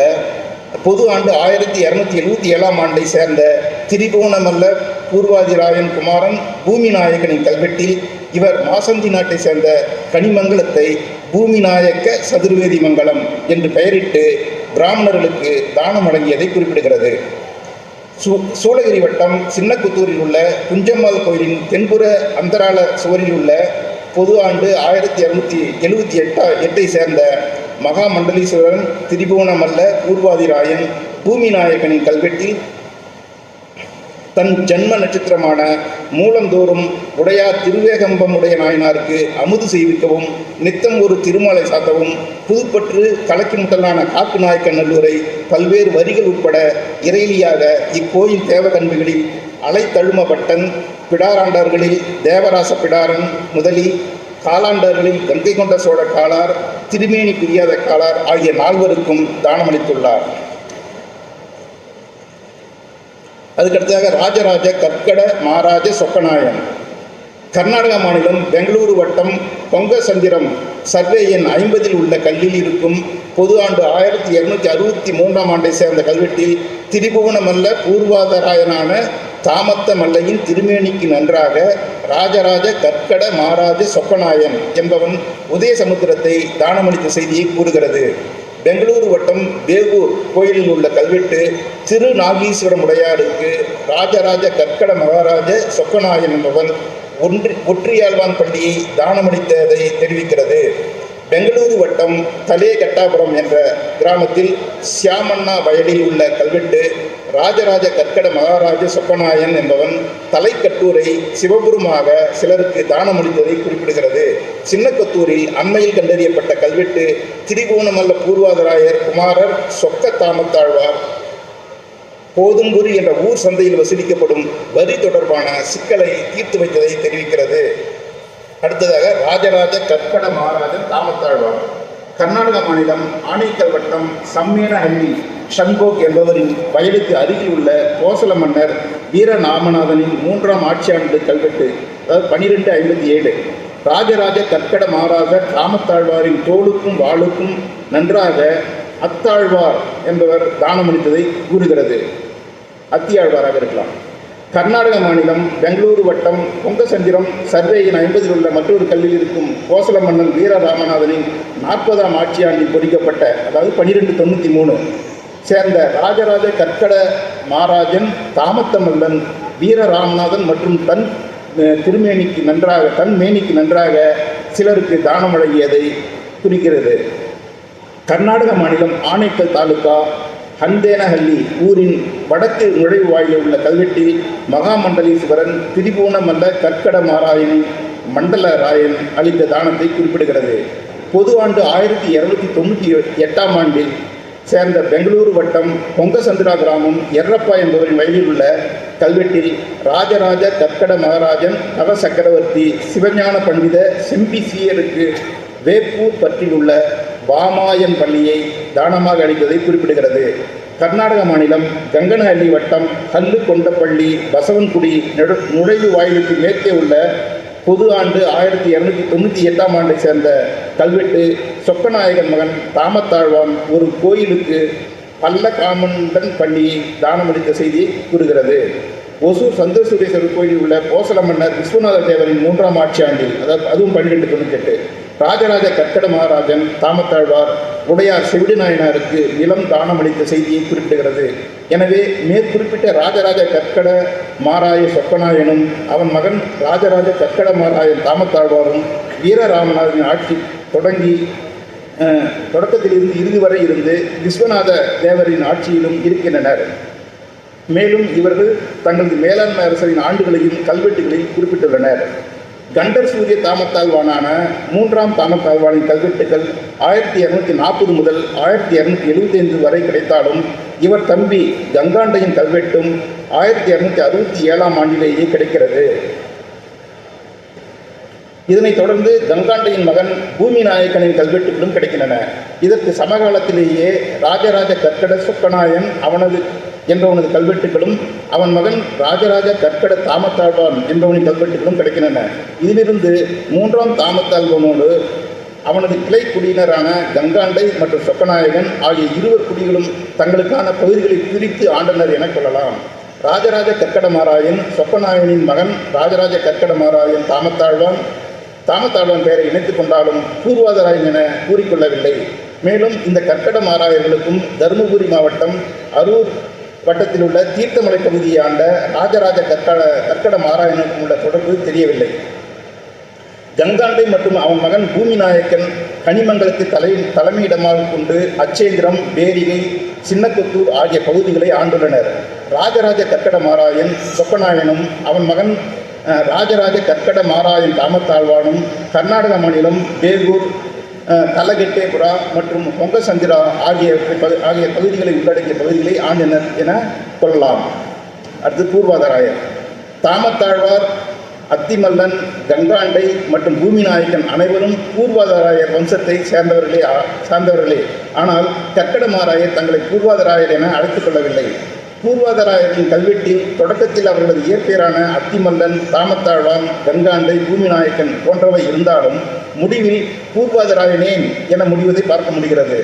[SPEAKER 3] பொது ஆண்டு 1277 ஆண்டை சேர்ந்த திரிபுவனமல்ல பூர்வாதிராயன் குமாரன் பூமி நாயக்கனின் கல்வெட்டில் இவர் மாசந்தி நாட்டை சேர்ந்த கனிமங்கலத்தை பூமி நாயக்க சதுர்வேதி மங்கலம் என்று பெயரிட்டு பிராமணர்களுக்கு தானம் வழங்கியதை குறிப்பிடுகிறது. சூளகிரி வட்டம் சின்னக்குத்தூரில் உள்ள குஞ்சம்மாள் கோயிலின் தென்புற அந்தரால சுவரில் உள்ள பொது ஆண்டு 1278 சேர்ந்த மகாமண்டலீஸ்வரன் திரிபுவனமல்ல பூர்வாதிராயன் பூமி நாயக்கனின் கல்வெட்டில் தன் ஜன்ம நட்சத்திரமான மூலந்தோறும் உடையார் திருவேகம்பமுடைய நாயனாருக்கு அமுது செய்விக்கவும் நித்தம் ஒரு திருமாலை சாத்தவும் புதுப்பற்று கலக்கிமுட்டலான காக்கு நாயக்க நல்லூரை பல்வேறு வரிகள் உட்பட இறையிலியாக இக்கோயில் தேவகன்பிகளில் அலைத்தழுமபட்டன், பிடாராண்டார்களில் தேவராச பிடாரன் முதலி, காலாண்டர்களில் கங்கை கொண்ட சோழ காலார், திருமேனி பிரியாத காலார் ஆகிய 4 தானமளித்துள்ளார். அதுக்கடுத்ததாக ராஜராஜ கற்கட மகாராஜ சொக்கநாயன். கர்நாடக மாநிலம் பெங்களூரு வட்டம் பொங்கசந்திரம் சர்வே எண் 50 உள்ள கல்லில் இருக்கும் பொது ஆண்டு 1263 ஆண்டை சேர்ந்த கல்வெட்டில் திரிபுவனமல்ல பூர்வாதராயனான தாமத்த மல்லையின் திருமேனிக்கு நன்றாக ராஜராஜ கற்கட மகாராஜ சொக்கநாயன் என்பவன் உதய சமுத்திரத்தை தானமளித்த செய்தியை கூறுகிறது. பெங்களூரு வட்டம் வேவூர் கோயிலில் உள்ள கல்வெட்டு திரு நாகீஸ்வரமுடையாருக்கு ராஜராஜ கற்கட மகாராஜ சொக்கநாயன் என்பவன் ஒற்றியாழ்வான் பள்ளியை தானமளித்ததை தெரிவிக்கிறது. பெங்களூரு வட்டம் தலே கட்டாபுரம் என்ற கிராமத்தில் சியாமண்ணா வயலில் உள்ள கல்வெட்டு ராஜராஜ கற்கட மகாராஜ சொக்கநாயன் என்பவன் தலைக்கட்டூரை சிவபுரமாக சிலருக்கு தானமளித்ததை குறிப்பிடுகிறது. சின்னக்கத்தூரில் அண்மையில் கண்டறியப்பட்ட கல்வெட்டு திரிபுவனமல்ல பூர்வாதராயர் குமாரர் சொக்க தாமத்தாழ்வார் போதும்புரி என்ற ஊர் சந்தையில் வசூலிக்கப்படும் வரி தொடர்பான சிக்கலை தீர்த்து வைத்ததை தெரிவிக்கிறது. அடுத்ததாக ராஜராஜ கற்கட மகாராஜன் தாமத்தாழ்வார். கர்நாடக மாநிலம் ஆனைக்கல் வட்டம் சம்மேனஹள்ளி ஷண்போக் என்பவரின் வயலுக்கு அருகில் உள்ள கோசல மன்னர் வீரநாமநாதனின் 3ஆம் ஆட்சியாண்டு கல்வெட்டு, அதாவது 1257. ராஜராஜ கற்கட மகாராஜர் தாமத்தாழ்வாரின் தோளுக்கும் வாளுக்கும் நன்றாக அத்தாழ்வார் என்பவர் தானமளித்ததை கூறுகிறது. அத்தியாழ்வாராக இருக்கலாம். கர்நாடக மாநிலம் பெங்களூரு வட்டம் பொங்கசந்திரம் சர்வேயின் 50 உள்ள மற்றொரு கல்லில் இருக்கும் கோசல மன்னன் வீரராமநாதனின் 40ஆம் ஆட்சியாண்டில் பொறிக்கப்பட்ட, அதாவது 1293 சேர்ந்த ராஜராஜ கற்கட மகாராஜன் தாமத்தமல்லன் வீரராமநாதன் மற்றும் தன் மேனிக்கு நன்றாக சிலருக்கு தானம் வழங்கியதை குறிக்கிறது. கர்நாடக மாநிலம் ஆனைக்கல் தாலுகா ஹந்தேனஹள்ளி ஊரின் வடக்கு நுழைவு வாயிலில் உள்ள கல்வெட்டில் மகாமண்டலீஸ்வரன் திரிபுவனமல்ல கற்கட மகாராயனின் மண்டலராயன் அளித்த தானத்தை குறிப்பிடுகிறது. பொது ஆண்டு 1298ஆம் ஆண்டில் சேர்ந்த பெங்களூரு வட்டம் பொங்கசந்திரா கிராமம் எர்ரப்பா என்பவரின் வயலில் உள்ள கல்வெட்டில் ராஜராஜ கற்கட மகாராஜன் நவ சக்கரவர்த்தி சிவஞான பண்டித செம்பிசியருக்கு வேப்பூர் பற்றில் உள்ள பாமாயன் பள்ளியை தானமாக அளித்ததை குறிப்பிடுகிறது. கர்நாடக மாநிலம் கங்கனஹள்ளி வட்டம் கல்லு கொண்டப்பள்ளி பசவன்குடி நுழைவு வாயிலுக்கு மேற்கே உள்ள பொது ஆண்டு 1298ஆம் ஆண்டை சேர்ந்த கல்வெட்டு சொக்கநாயகன் மகன் தாமத்தாழ்வான் ஒரு கோயிலுக்கு பல்லகாமண்டன் பள்ளியை தானமளித்த செய்தியை கூறுகிறது. ஒசூர் சந்தோஷேஸ்வரர் கோயிலில் உள்ள கோசல மன்னர் விஸ்வநாத தேவரின் 3ஆம் ஆட்சி ஆண்டில், அதாவது அதுவும் 1298, ராஜராஜ கற்கட மகாராஜன் தாமத்தாழ்வார் உடையார் செவிடு நாயனாருக்கு நிலம் தானமளித்த செய்தியை குறிப்பிடுகிறது. எனவே மேற்குறிப்பிட்ட ராஜராஜ கற்கட மாராய சொக்கநாயனும் அவன் மகன் ராஜராஜ கற்கட மாராயன் தாமத்தாழ்வாரும் வீரராமநாதனின் ஆட்சி தொடக்கத்திலிருந்து இறுதி வரை இருந்து விஸ்வநாத தேவரின் ஆட்சியிலும் இருக்கின்றனர். மேலும் இவர்கள் தங்களது மேலாண்மை அரசரின் ஆண்டுகளையும் கல்வெட்டுகளையும் குறிப்பிட்டுள்ளனர். கண்டர் சூரிய தாமத்தாழ்வானான 3ஆம் தாமத்தாழ்வானின் கல்வெட்டுகள் 1240 முதல் 1275 வரை கிடைத்தாலும் இவர் தம்பி கங்காண்டையின் கல்வெட்டும் 1267ஆம் ஆண்டிலேயே கிடைக்கிறது. இதனைத் தொடர்ந்து கங்காண்டையின் மகன் பூமி நாயக்கனின் கல்வெட்டுகளும் கிடைக்கின்றன. இதற்கு சமகாலத்திலேயே ராஜராஜ கற்கட சொக்கநாயன் என்பவனது கல்வெட்டுகளும் அவன் மகன் ராஜராஜ கற்கட தாமத்தாழ்வான் என்பவனின் கல்வெட்டுகளும் கிடைக்கின்றன. இதிலிருந்து 3ஆம் தாமத்தாழ்வானோடு அவனது கிளை குடியினரான கங்காண்டை மற்றும் சொக்கநாயகன் ஆகிய இருவர் குடிகளும் தங்களுக்கான பகுதிகளை பிரித்து ஆண்டனர் என கொள்ளலாம். ராஜராஜ கற்கட மாராயன் சொக்கநாயகனின் மகன் ராஜராஜ கற்கட மாராயன் தாமத்தாழ்வான் பெயரை இணைத்துக் கொண்டாலும் பூர்வாதராயன் என கூறிக்கொள்ளவில்லை. மேலும் இந்த கற்கட மாராயர்களுக்கும் தருமபுரி மாவட்டம் அரூர் வட்டத்தில் உள்ள தீர்த்தமலை பகுதியை ஆண்ட ராஜராஜ கற்கட மாராயனுக்கும் உள்ள தொடர்பு தெரியவில்லை. கங்காண்டை மற்றும் அவன் மகன் பூமி நாயக்கன் கனிமங்கலத்தை தலைமையிடமாக கொண்டு அச்சேந்திரம், பேரிகை, சின்னக்கொத்தூர் ஆகிய பகுதிகளை ஆண்டுள்ளனர். ராஜராஜ கற்கட மாராயன் சொக்கநாயனும் அவன் மகன் ராஜராஜ கற்கட மாராயன் தாமத்தாழ்வானும் கர்நாடக மாநிலம் பேகூர், கலகெட்டேபுரா மற்றும் பொங்கசந்திரா ஆகிய பகுதிகளை உள்ளடக்கிய பகுதிகளை ஆண்டனர் என கொள்ளலாம். அடுத்து பூர்வாதராயர். தாமத்தாழ்வார், அத்திமல்லன், கங்காண்டை மற்றும் பூமி நாயக்கன் அனைவரும் பூர்வாதராயர் வம்சத்தை சார்ந்தவர்களே. ஆனால் கற்கட மாராயர் தங்களை பூர்வாதராயர் என அழைத்துக் கொள்ளவில்லை. பூர்வாதராயரின் கல்வெட்டில் தொடக்கத்தில் அவர்களது இயற்பெயரான அத்திமல்லன், தாமத்தாழ்வான், கங்காண்டை, பூமி நாயக்கன் போன்றவை இருந்தாலும் முடிவில் பூர்வாதராயனேன் என முடிவதை பார்க்க முடிகிறது.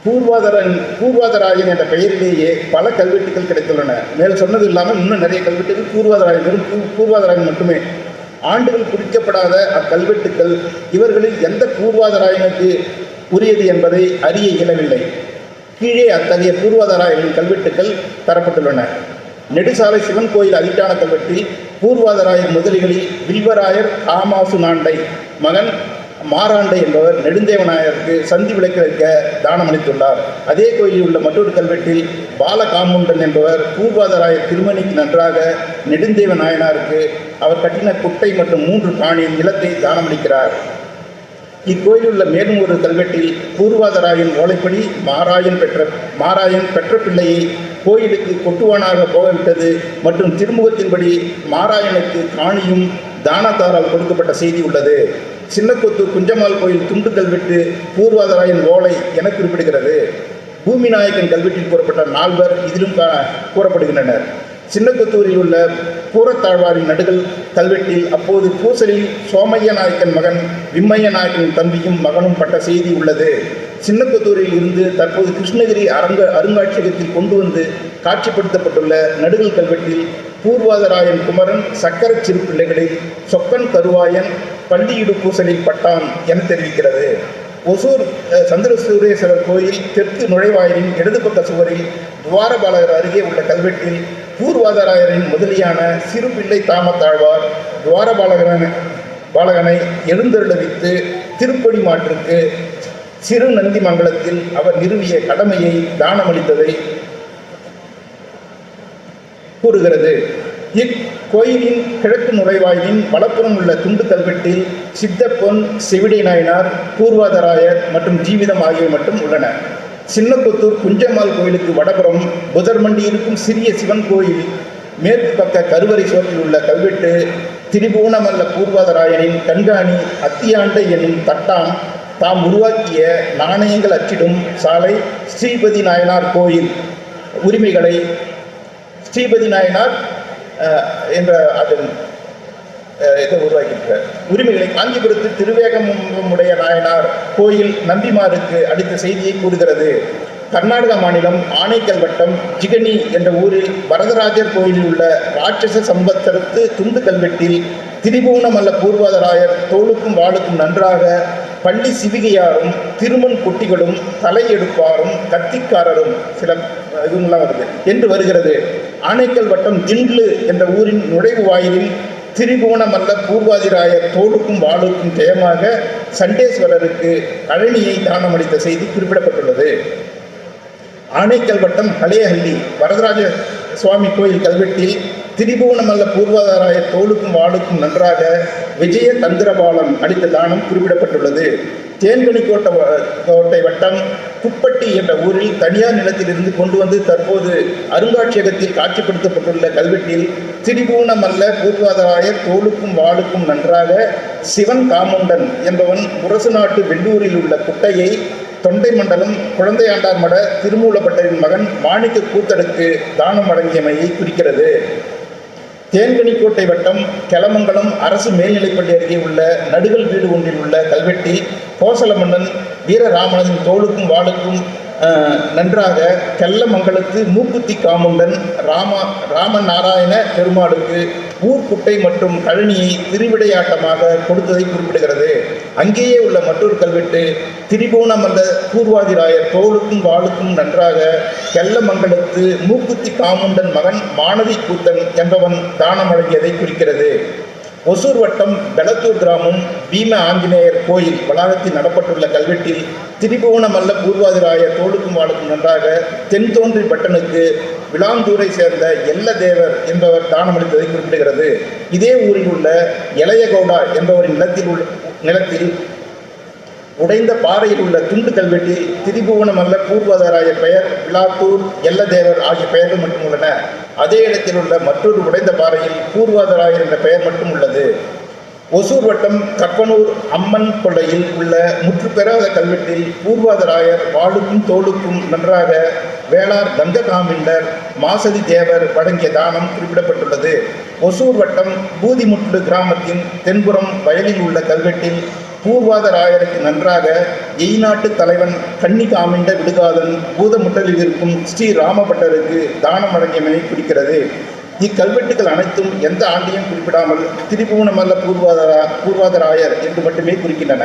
[SPEAKER 3] பூர்வாதராயன் என்ற பெயரிலேயே பல கல்வெட்டுகள் கிடைத்துள்ளன. மேல் சொன்னது இல்லாமல் இன்னும் நிறைய கல்வெட்டுகள் பூர்வாதராயன் மட்டுமே. ஆண்டுகள் குறிக்கப்படாத அக்கல்வெட்டுக்கள் இவர்களில் எந்த பூர்வாதராயனுக்கு உரியது என்பதை அறிய இயலவில்லை. கீழே அத்தகைய பூர்வாதராயர்களின் கல்வெட்டுக்கள் தரப்பட்டுள்ளன. நெடுசாலை சிவன் கோயில் அதிட்டான கல்வெட்டில் பூர்வாதராயர் முதலிகளில் வில்வராயர் காமாசு நாண்டை மகன் மாராண்டை என்பவர் நெடுந்தேவநாயருக்கு சந்தி விளக்கு வைக்க தானம் அளித்துள்ளார். அதே கோயிலில் உள்ள மற்றொரு கல்வெட்டில் பாலகாமுண்டன் என்பவர் பூர்வாதராயர் திருமணிக்கு நன்றாக நெடுந்தேவ நாயனாருக்கு அவர் கட்டின குட்டை மற்றும் 3 காணி நிலத்தை தானமளிக்கிறார். இக்கோயிலில் உள்ள மேலும் ஒரு கல்வெட்டில் பூர்வாதராயன் ஓலைப்படி மாராயன் பெற்ற பிள்ளையை கோயிலுக்கு கொட்டுவானாக போகவிட்டது மற்றும் திருமுகத்தின்படி மாராயனுக்கு காணியும் தானத்தாரால் கொடுக்கப்பட்ட செய்தி உள்ளது. சின்னக்கொத்தூர் குஞ்சம்மாள் கோயில் துண்டு கல்வெட்டு பூர்வாதராயன் ஓலை என குறிப்பிடுகிறது. பூமிநாயக்கன் கல்வெட்டில் கூறப்பட்ட 4 பேர் இதிலும் கூறப்படுகின்றனர். சின்னக்கொத்தூரில் உள்ள பூரத்தாழ்வாரின் நடுகள் கல்வெட்டில் அப்போது பூசலில் சோமைய நாயக்கன் மகன் விம்மைய நாயக்கன் தம்பியும் மகனும் பட்ட செய்தி உள்ளது. சின்னக்கொத்தூரில் இருந்து தற்போது கிருஷ்ணகிரி அருங்காட்சியகத்தில் கொண்டு வந்து காட்சிப்படுத்தப்பட்டுள்ள நடுகள் கல்வெட்டில் பூர்வாதராயன் குமரன் சக்கர சிறு பிள்ளைகளில் சொக்கன் கருவாயன் பள்ளியிடு பூசலில் பட்டான் என தெரிவிக்கிறது. ஒசூர் சந்திரசூரேஸ்வரர் கோயில் தெற்கு நுழைவாயிலின் இடது பக்க சுவரில் துவாரபாலகர் அருகே உள்ள கல்வெட்டில் பூர்வாதராயரின் முதலியான சிறு பிள்ளை தாமத்தாழ்வார் துவாரபாலகனை எழுந்தருளவித்து திருப்படி மாற்றுக்கு சிறு நந்தி மங்கலத்தில் அவர் நிறுவிய கடமையை தானமளித்ததை கூறுகிறது. இக்கோயிலின் கிழக்கு நுழைவாயிலின் வலப்புறம் உள்ள துண்டு கல்வெட்டில் சித்தப்பொன் செவிடை நாயனார் பூர்வாதராயர் மற்றும் ஜீவிதம் ஆகியவை மட்டும் உள்ளன. சின்னக்கொத்தூர் குஞ்சம்மாள் கோயிலுக்கு வடபுறம் புதர்மண்டி இருக்கும் சிறிய சிவன் கோயில் மேற்கு பக்க கருவறை சுவற்றில் உள்ள கல்வெட்டு திரிபுவனமல்ல பூர்வாதராயனின் கண்காணி அத்தியாண்டை என்னும் தட்டான் தாம் உருவாக்கிய நாணயங்கள் அச்சிடும் சாலை ஸ்ரீபதி நாயனார் கோயில் உரிமைகளை ஸ்ரீபதி நாயனார் என்ற அதன் இதை உருவாக்கியிருக்கிறார். உரிமைகளை காஞ்சிபுரத்து திருவேகமுடைய நாயனார் கோயில் நம்பிமாருக்கு அளித்த செய்தியை கூறுகிறது. கர்நாடக மாநிலம் ஆனைக்கல் வட்டம் ஜிகனி என்ற ஊரில் வரதராஜர் கோயிலில் உள்ள ராட்சச சம்பத்தரத்து துண்டு கல்வெட்டில் திரிபுவனமல்ல பூர்வாதராயர் தோளுக்கும் வாளுக்கும் நன்றாக பள்ளி சிவிகையாரும் திருமண் குட்டிகளும் தலையெடுப்பாரும் கத்திக்காரரும் சில இதுங்களாம் வருது என்று வருகிறது. ஆனைக்கல் வட்டம் திண்ட்லு என்ற ஊரின் நுழைவு வாயிலில் திரிபுவனமல்ல பூர்வாதிராயர் தோளுக்கும் வாளுக்கும் ஜெயமாக சண்டேஸ்வரருக்கு கழனியை தானமளித்த செய்தி குறிப்பிடப்பட்டுள்ளது. ஆனைக்கல் வட்டம் ஹலேஹள்ளி வரதராஜ சுவாமி கோயில் கல்வெட்டில் திரிபுவனமல்ல பூர்வாதாராயர் தோளுக்கும் வாளுக்கும் நன்றாக விஜய தந்திரபாலன் அளித்த தானம் குறிப்பிடப்பட்டுள்ளது. தேன்கனிக்கோட்டை வட்டம் குப்பட்டி என்ற ஊரில் தனியார் நிலத்திலிருந்து கொண்டு வந்து தற்போது அருங்காட்சியகத்தில் காட்சிப்படுத்தப்பட்டுள்ள கல்வெட்டில் திரிபுவனமல்ல பூர்வாதராயர் தோளுக்கும் வாளுக்கும் நன்றாக சிவன் காமுண்டன் என்பவன் முரசு நாட்டு வெள்ளூரில் உள்ள குட்டையை தொண்டை மண்டலம் குழந்தையாண்டார் மட திருமூலப்பட்டரின் மகன் மாணிக்க கூத்தருக்கு தானம் வழங்கியமையை குறிக்கிறது. தேன்கனிக்கோட்டை வட்டம் கெலமங்கலம் அரசு மேல்நிலைப்பள்ளி அருகே உள்ள நடுகள் வீடு ஒன்றில் உள்ள கல்வெட்டில் கோசல மன்னன் வீரராமனின் தோளுக்கும் வாளுக்கும் நன்றாக கெல்லமங்கலத்து மூக்குத்தி காமுண்டன் ராமநாராயண பெருமாளுக்கு ஊர்குட்டை மற்றும் கழனியை திருவிடையாட்டமாக கொடுத்ததை குறிப்பிடுகிறது. அங்கேயே உள்ள மற்றொரு கல்வெட்டு திரிபுவனமல்ல பூர்வாதிராயர் தோளுக்கும் வாளுக்கும் நன்றாக கெல்லமங்கலத்து மூக்குத்தி காமுண்டன் மகன் மாணவி கூத்தன் என்பவன் தானம் வழங்கியதை குறிக்கிறது. ஒசூர் வட்டம் பெலத்தூர் கிராமம் பீம ஆஞ்சநேயர் கோயில் வளாகத்தில் நடப்பட்டுள்ள கல்வெட்டில் திரிபுவனமல்ல பூர்வாதிராயர் தோளுக்கும் வாளுக்கும் நன்றாக தென்தோன்றி பட்டனுக்கு விளாந்தூரை சேர்ந்த எல்ல தேவர் என்பவர் தானமளித்ததை குறிப்பிடுகிறது. இதே ஊரில் உள்ள இளையகவுடா என்பவரின் நிலத்தில் உடைந்த பாறையில் உள்ள துண்டு கல்வெட்டில் திரிபுவனமல்ல பூர்வாதாராயர் பெயர் விளாத்தூர் எல்லதேவர் ஆகிய பெயர்கள் மட்டும் உள்ளன. அதே இடத்தில் உள்ள மற்றொரு உடைந்த பாறையில் பூர்வாதராயர் என்ற பெயர் மட்டும் உள்ளது. ஒசூர் வட்டம் கப்பனூர் அம்மன் கொள்ளையில் உள்ள முற்றுப்பெறாத கல்வெட்டில் பூர்வாதராயர் வாளுக்கும் தோளுக்கும் நன்றாக வேளார் கங்ககாமிண்டர் மாசதி தேவர் வழங்கிய தானம் குறிப்பிடப்பட்டுள்ளது. ஒசூர் வட்டம் பூதிமுட்டு கிராமத்தின் தென்புறம் வயலில் உள்ள கல்வெட்டில் பூர்வாதராயருக்கு நன்றாக எய்நாட்டு தலைவன் கன்னிகாமிண்ட விடுகாதன் பூதமுட்டலில் இருக்கும் ஸ்ரீ ராமபட்டருக்கு தானம் வழங்கியமையை குறிக்கிறது. இக்கல்வெட்டுகள் அனைத்தும் எந்த ஆண்டையும் குறிப்பிடாமல் திரிபுவனமல்ல பூர்வாதராயர் என்று மட்டுமே குறிக்கின்றன.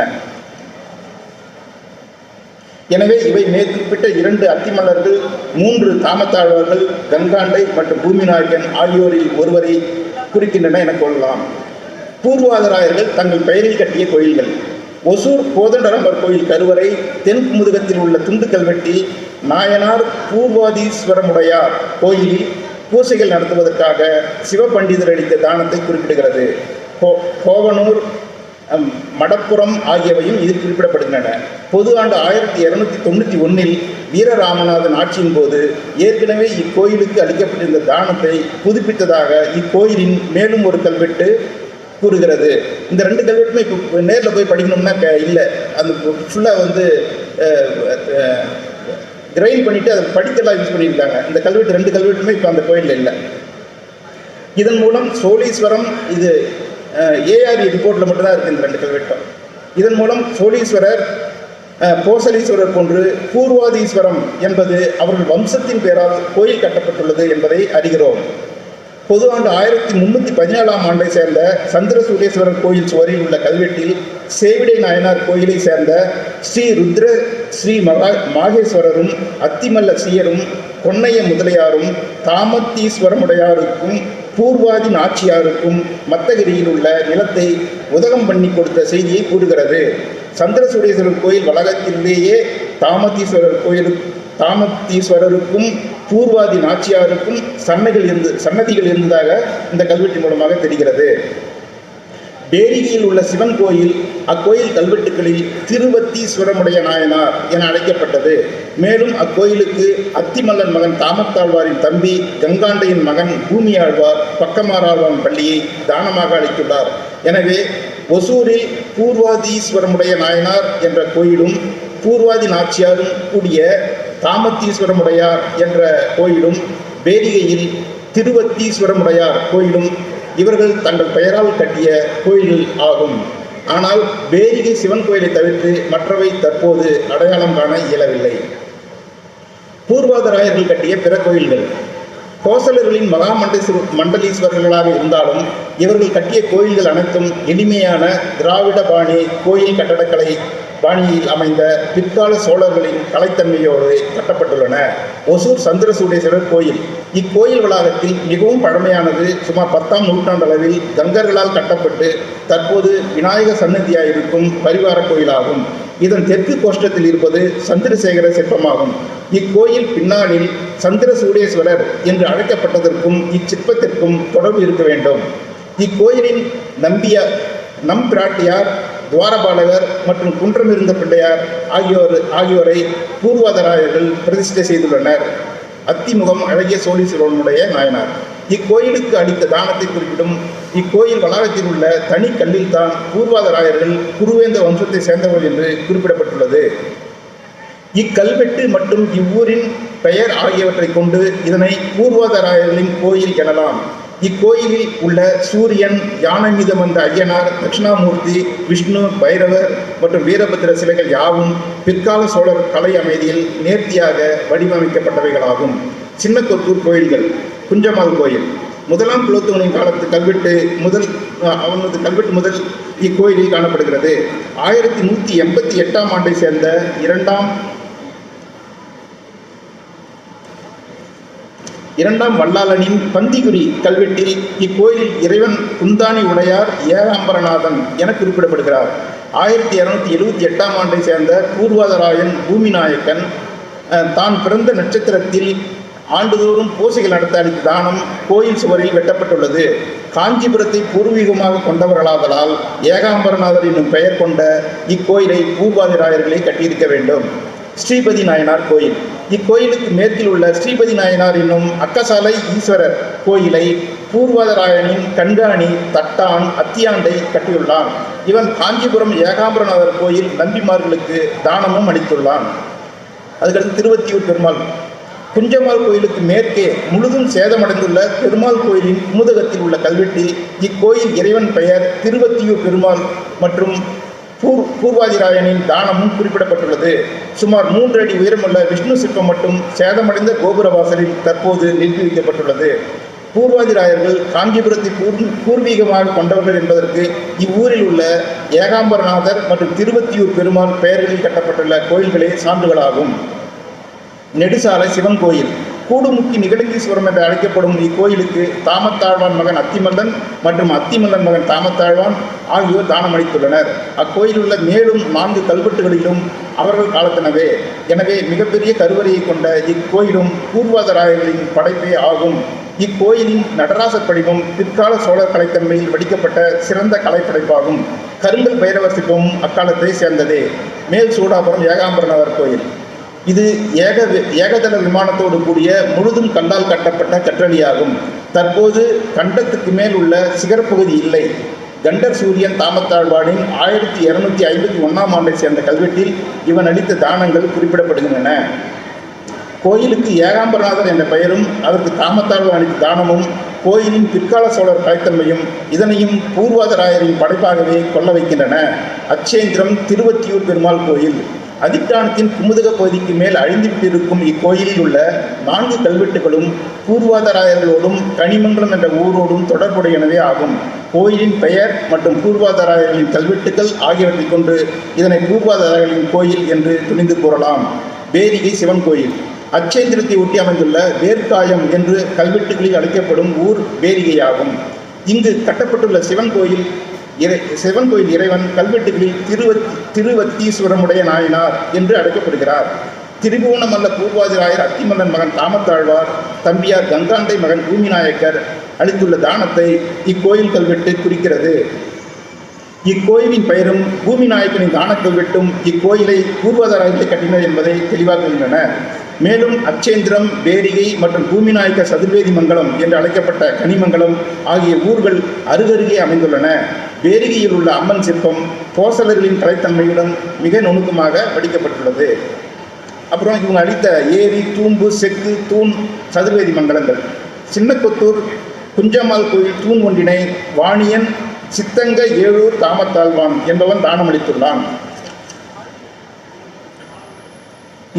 [SPEAKER 3] எனவே இவை மேற்குறிப்பிட்ட 2 அத்திமலர்கள், 3 தாமத்தாழ்வார்கள், கங்காண்டை மற்றும் பூமிநாயக்கன் ஆகியோரில் ஒருவரை குறிக்கின்றன என கொள்ளலாம். பூர்வாதராயர்கள் தங்கள் பெயரில் கட்டிய கோயில்கள். ஒசூர் கோதண்டராமர் கோயில் கருவறை தென் முதுகத்தில் உள்ள துண்டு கல்வெட்டில் நாயனார் பூர்வாதீஸ்வரமுடையார் கோயிலில் பூசைகள் நடத்துவதற்காக சிவபண்டிதர் அளித்த தானத்தை குறிப்பிடுகிறது. கோவனூர், மடப்புறம் ஆகியவையும் இதில் குறிப்பிடப்படுகின்றன. பொது ஆண்டு 1291 வீரராமநாதன் ஆட்சியின் போது ஏற்கனவே இக்கோயிலுக்கு அளிக்கப்பட்டிருந்த தானத்தை புதுப்பித்ததாக இக்கோயிலின் மேலும் ஒரு கல்வெட்டு கூறுகிறது. இந்த 2 கல்வெட்டுமே இப்போ நேரில் போய் படிக்கணும்னா இல்லை, அந்த ஃபுல்லாக வந்து கிரைண்ட் பண்ணிவிட்டு அதை படிக்கலாம் யூஸ் பண்ணியிருக்காங்க. இந்த கல்வெட்டு 2 கல்வெட்டுமே இப்போ அந்த கோயிலில் இல்லை. இதன் மூலம் சோழீஸ்வரம், இது ஏஆர்இ ரிப்போர்ட்டில் மட்டும்தான் இருக்குது இந்த 2 கல்வெட்டும். இதன் மூலம் சோழீஸ்வரர், போசலீஸ்வரர் போன்று பூர்வாதீஸ்வரம் என்பது அவர்கள் வம்சத்தின் பெயரால் கோயில் கட்டப்பட்டுள்ளது என்பதை அறிகிறோம். பொது ஆண்டு 1317ஆம் ஆண்டை சேர்ந்த சந்திரசூடேஸ்வரர் கோயில் சுவரில் உள்ள கல்வெட்டில் சேவிடை நாயனார் கோயிலை சேர்ந்த ஸ்ரீ ருத்ர ஸ்ரீ மாகேஸ்வரரும் அத்திமல்ல சீயரும் கொன்னைய முதலியாரும் தாமத்தீஸ்வரமுடையாருக்கும் பூர்வாதி நாச்சியாருக்கும் மத்தகிரியில் உள்ள நிலத்தை உதகம் பண்ணி கொடுத்த செய்தியை கூறுகிறது. சந்திரசூடேஸ்வரர் கோயில் வளாகத்திலேயே தாமத்தீஸ்வரருக்கும் பூர்வாதி நாச்சியாருக்கும் சன்னதிகள் இருந்ததாக இந்த கல்வெட்டின் மூலமாக தெரிகிறது. பேரிகையில் உள்ள சிவன் கோயில் அக்கோயில் கல்வெட்டுகளில் திருவத்தீஸ்வரமுடைய நாயனார் என அழைக்கப்பட்டது. மேலும் அக்கோயிலுக்கு அத்திமல்லன் மகன் தாமத்தாழ்வாரின் தம்பி கங்காண்டையின் மகன் பூமியாழ்வார் பக்கமாராழ்வான் பள்ளியை தானமாக அளித்துள்ளார். எனவே ஒசூரில் பூர்வாதீஸ்வரமுடைய நாயனார் என்ற கோயிலும் பூர்வாதி நாச்சியாரும் கூடிய தாமத்தீஸ்வரமுடையார் என்ற கோயிலும், பேரிகையில் திருவத்தீஸ்வரமுடையார் கோயிலும் இவர்கள் தங்கள் பெயரால் கட்டிய கோயில்கள் ஆகும். ஆனால் பேரிகை சிவன் கோயிலை தவிர்த்து மற்றவை தற்போது அடையாளம் காண இயலவில்லை. பூர்வாதராயர்கள் கட்டிய பிற கோயில்கள் கோசலர்களின் மண்டலீஸ்வரர்களாக இருந்தாலும் இவர்கள் கட்டிய கோயில்கள் அனைத்தும் எளிமையான திராவிட பாணி கோயில் கட்டடக்கலை பாணியில் அமைந்த பிற்கால சோழர்களின் கலைத்தன்மையோடு கட்டப்பட்டுள்ளன. ஒசூர் சந்திரசூடேஸ்வரர் கோயில் இக்கோயில் வளாகத்தில் மிகவும் பழமையானது. சுமார் 10ஆம் நூற்றாண்டளவில் கங்கர்களால் கட்டப்பட்டு தற்போது விநாயகர் சன்னதியாயிருக்கும் பரிவார கோயிலாகும். இதன் தெற்கு கோஷ்டத்தில் இருப்பது சந்திரசேகர சிற்பமாகும். இக்கோயில் பின்னாளில் சந்திரசூடேஸ்வரர் என்று அழைக்கப்பட்டதற்கும் இச்சிற்பத்திற்கும் தொடர்பு இருக்க வேண்டும். இக்கோயிலின் நம்பிராட்டியார், துவாரபாலகர் மற்றும் குன்றமிருந்த பிள்ளையார் ஆகியோரை பூர்வாதராயர்கள் பிரதிஷ்டை செய்துள்ளனர். அத்திமுகம் அழகிய சோழீஸ்வரனுடைய நாயனார் இக்கோயிலுக்கு அளித்த தானத்தை குறிப்பிடும் இக்கோயில் வளாகத்தில் உள்ள தனி கல்லில் தான் பூர்வாதராயர்கள் குருவேந்த வம்சத்தை சேர்ந்தவர்கள் என்று குறிப்பிடப்பட்டுள்ளது. இக்கல்வெட்டு மற்றும் இவ்வூரின் பெயர் ஆகியவற்றை கொண்டு இதனை பூர்வாதராயர்களின் கோயில் எனலாம். இக்கோயிலில் உள்ள சூரியன், யானை மீது வந்த ஐயனார், தட்சிணாமூர்த்தி, விஷ்ணு, பைரவர் மற்றும் வீரபத்திர சிலைகள் யாவும் பிற்கால சோழர் கலை அமைதியில் நேர்த்தியாக வடிவமைக்கப்பட்டவைகளாகும். சின்னக்கொத்தூர் கோயில்கள். குஞ்சமால் கோயில் 1ஆம் குலோத்துங்கனின் காலத்து கல்வெட்டு முதல் இக்கோயிலில் காணப்படுகிறது. 1188ஆம் ஆண்டை சேர்ந்த இரண்டாம் வல்லாளனின் பந்திகுரி கல்வெட்டில் இக்கோயிலில் இறைவன் குந்தாணி உடையார் ஏகாம்பரநாதன் என குறிப்பிடப்படுகிறார். 1278ஆம் ஆண்டை சேர்ந்த பூர்வாதராயன் பூமிநாயக்கன் தான் பிறந்த நட்சத்திரத்தில் ஆண்டுதோறும் பூசைகள் நடத்த அளித்த தானம் கோயில் சுவரில் வெட்டப்பட்டுள்ளது. காஞ்சிபுரத்தை பூர்வீகமாக கொண்டவர்களாதலால் ஏகாம்பரநாதர் என்னும் பெயர் கொண்ட இக்கோயிலை பூர்வாதிராயர்களை கட்டியிருக்க வேண்டும். ஸ்ரீபதி நாயனார் கோயில். இக்கோயிலுக்கு மேற்கில் உள்ள ஸ்ரீபதி நாயனார் என்னும் அக்கசாலை ஈஸ்வரர் கோயிலை பூர்வாதராயனின் கண்காணி தட்டான் அத்தியாண்டை கட்டியுள்ளான். இவன் காஞ்சிபுரம் ஏகாம்பரநாதர் கோயில் நம்பிமார்களுக்கு தானமும் அளித்துள்ளான். அதுக்கடுத்து திருவத்தியூர் பெருமாள். குஞ்சமால் கோயிலுக்கு மேற்கே முழுதும் சேதமடைந்துள்ள பெருமாள் கோயிலின் முதுகத்தில் உள்ள கல்வெட்டில் இக்கோயில் இறைவன் பெயர் திருவத்தியூர் பெருமாள் மற்றும் பூர்வாதிராயனின் தானமும் குறிப்பிடப்பட்டுள்ளது. சுமார் 3 அடி உயரமுள்ள விஷ்ணு சிற்பம் மட்டும் சேதமடைந்த கோபுர வாசலில் தற்போது நிறுத்தி வைக்கப்பட்டுள்ளது. பூர்வாதிராயர்கள் காஞ்சிபுரத்தை பூர்வீகமாக கொண்டவர்கள் என்பதற்கு இவ்வூரில் உள்ள ஏகாம்பரநாதர் மற்றும் திருவத்தியூர் பெருமாள் பெயர்களில் கட்டப்பட்டுள்ள கோயில்களே சான்றுகளாகும். நெடுசாலை சிவன் கோயில். கூடுமுக்கி நிகழங்கீஸ்வரம் என்று அழைக்கப்படும் இக்கோயிலுக்கு தாமத்தாழ்வான் மகன் அத்திமல்லன் மற்றும் அத்திமல்லன் மகன் தாமத்தாழ்வான் ஆகியோர் தானம் அளித்துள்ளனர். அக்கோயில் உள்ள மேலும் 4 கல்வெட்டுகளிலும் அவர்கள் காலத்தினவே. எனவே மிகப்பெரிய கருவறையை கொண்ட இக்கோயிலும் பூர்வாதராயர்களின் படைப்பே ஆகும். இக்கோயிலின் நடராசர் படிவம் பிற்கால சோழர் கலைத்தன்மையில் வடிக்கப்பட்ட சிறந்த கலைப்படைப்பாகும். கருங்கல் பைரவர் சிற்பமும் அக்காலத்தை சேர்ந்ததே. மேல் சூடாபுரம் ஏகாம்பரநாதர் கோயில். இது ஏகதள விமானத்தோடு கூடிய முழுதும் கல்லால் கட்டப்பட்ட கற்றளியாகும். தற்போது கண்டத்துக்கு மேல் உள்ள சிகரப்பகுதி இல்லை. கண்டர் சூரியன் தாமத்தாழ்வானின் 1251ஆம் ஆண்டை சேர்ந்த கல்வெட்டில் இவன் அளித்த தானங்கள் குறிப்பிடப்படுகின்றன. கோயிலுக்கு ஏகாம்பரநாதர் என்ற பெயரும் அதற்கு தாமத்தாழ்வான் அளித்த தானமும் கோயிலின் பிற்கால சோழர் கலைத்தன்மையும் இதனையும் பூர்வாதராயரின் படைப்பாகவே கொள்ள வைக்கின்றன. அச்சேந்திரம் திருவத்தியூர் பெருமாள் கோயில். அதிட்டானத்தின் குமுதக பகுதிக்கு மேல் அழிந்துவிட்டிருக்கும் இக்கோயிலில் உள்ள 4 கல்வெட்டுகளும் பூர்வாதராயர்களோடும் கனிமங்கலம் என்ற ஊரோடும் தொடர்புடையனவே ஆகும். கோயிலின் பெயர் மற்றும் பூர்வாதராயர்களின் கல்வெட்டுகள் ஆகியவற்றை கொண்டு இதனை பூர்வாதராயர்களின் கோயில் என்று துணிந்து கூறலாம். பேரிகை சிவன் கோயில். அச்சேந்திரத்தை ஒட்டி அமைந்துள்ள வேர்க்காயம் என்று கல்வெட்டுகளில் அழைக்கப்படும் ஊர் பேரிகையாகும். இங்கு கட்டப்பட்டுள்ள சிவன் கோயில் இறைவன் கல்வெட்டுகளில் திருவத்தீஸ்வரமுடைய நாயனார் என்று அழைக்கப்படுகிறார். திரிபுவனமல்ல பூர்வாதிராயர் அத்திமல்லன் மகன் தாமத்தாழ்வார் தம்பியார் கங்காண்டை மகன் பூமிநாயக்கர் அளித்துள்ள தானத்தை இக்கோயில் கல்வெட்டு குறிக்கிறது. இக்கோயிலின் பெயரும் பூமிநாயக்கனின் தான கல்வெட்டும் இக்கோயிலை பூர்வாதாரத்தை கட்டினர் என்பதை தெளிவாக்குகின்றன. மேலும் அச்சேந்திரம், பேரிகை மற்றும் பூமிநாயக்க சதுர்வேதி மங்கலம் என்று அழைக்கப்பட்ட கனிமங்கலம் ஆகிய ஊர்கள் அருகருகே அமைந்துள்ளன. பேரிகையில் உள்ள அம்மன் சிற்பம் போசலர்களின் கலைத்தன்மையுடன் மிக நுணுக்கமாக வடிக்கப்பட்டுள்ளது. அப்புறம் இவங்க அளித்த ஏரி, தூம்பு, செக்கு, தூண் சதுர்வேதி மங்கலங்கள். சின்னக்கொத்தூர் குஞ்சம்மாள் கோயில் தூண் ஒன்றினை வாணியன் சித்தங்க ஏழூர் தாமத்தாழ்வான் என்பவன் தானம் அளித்துள்ளான்.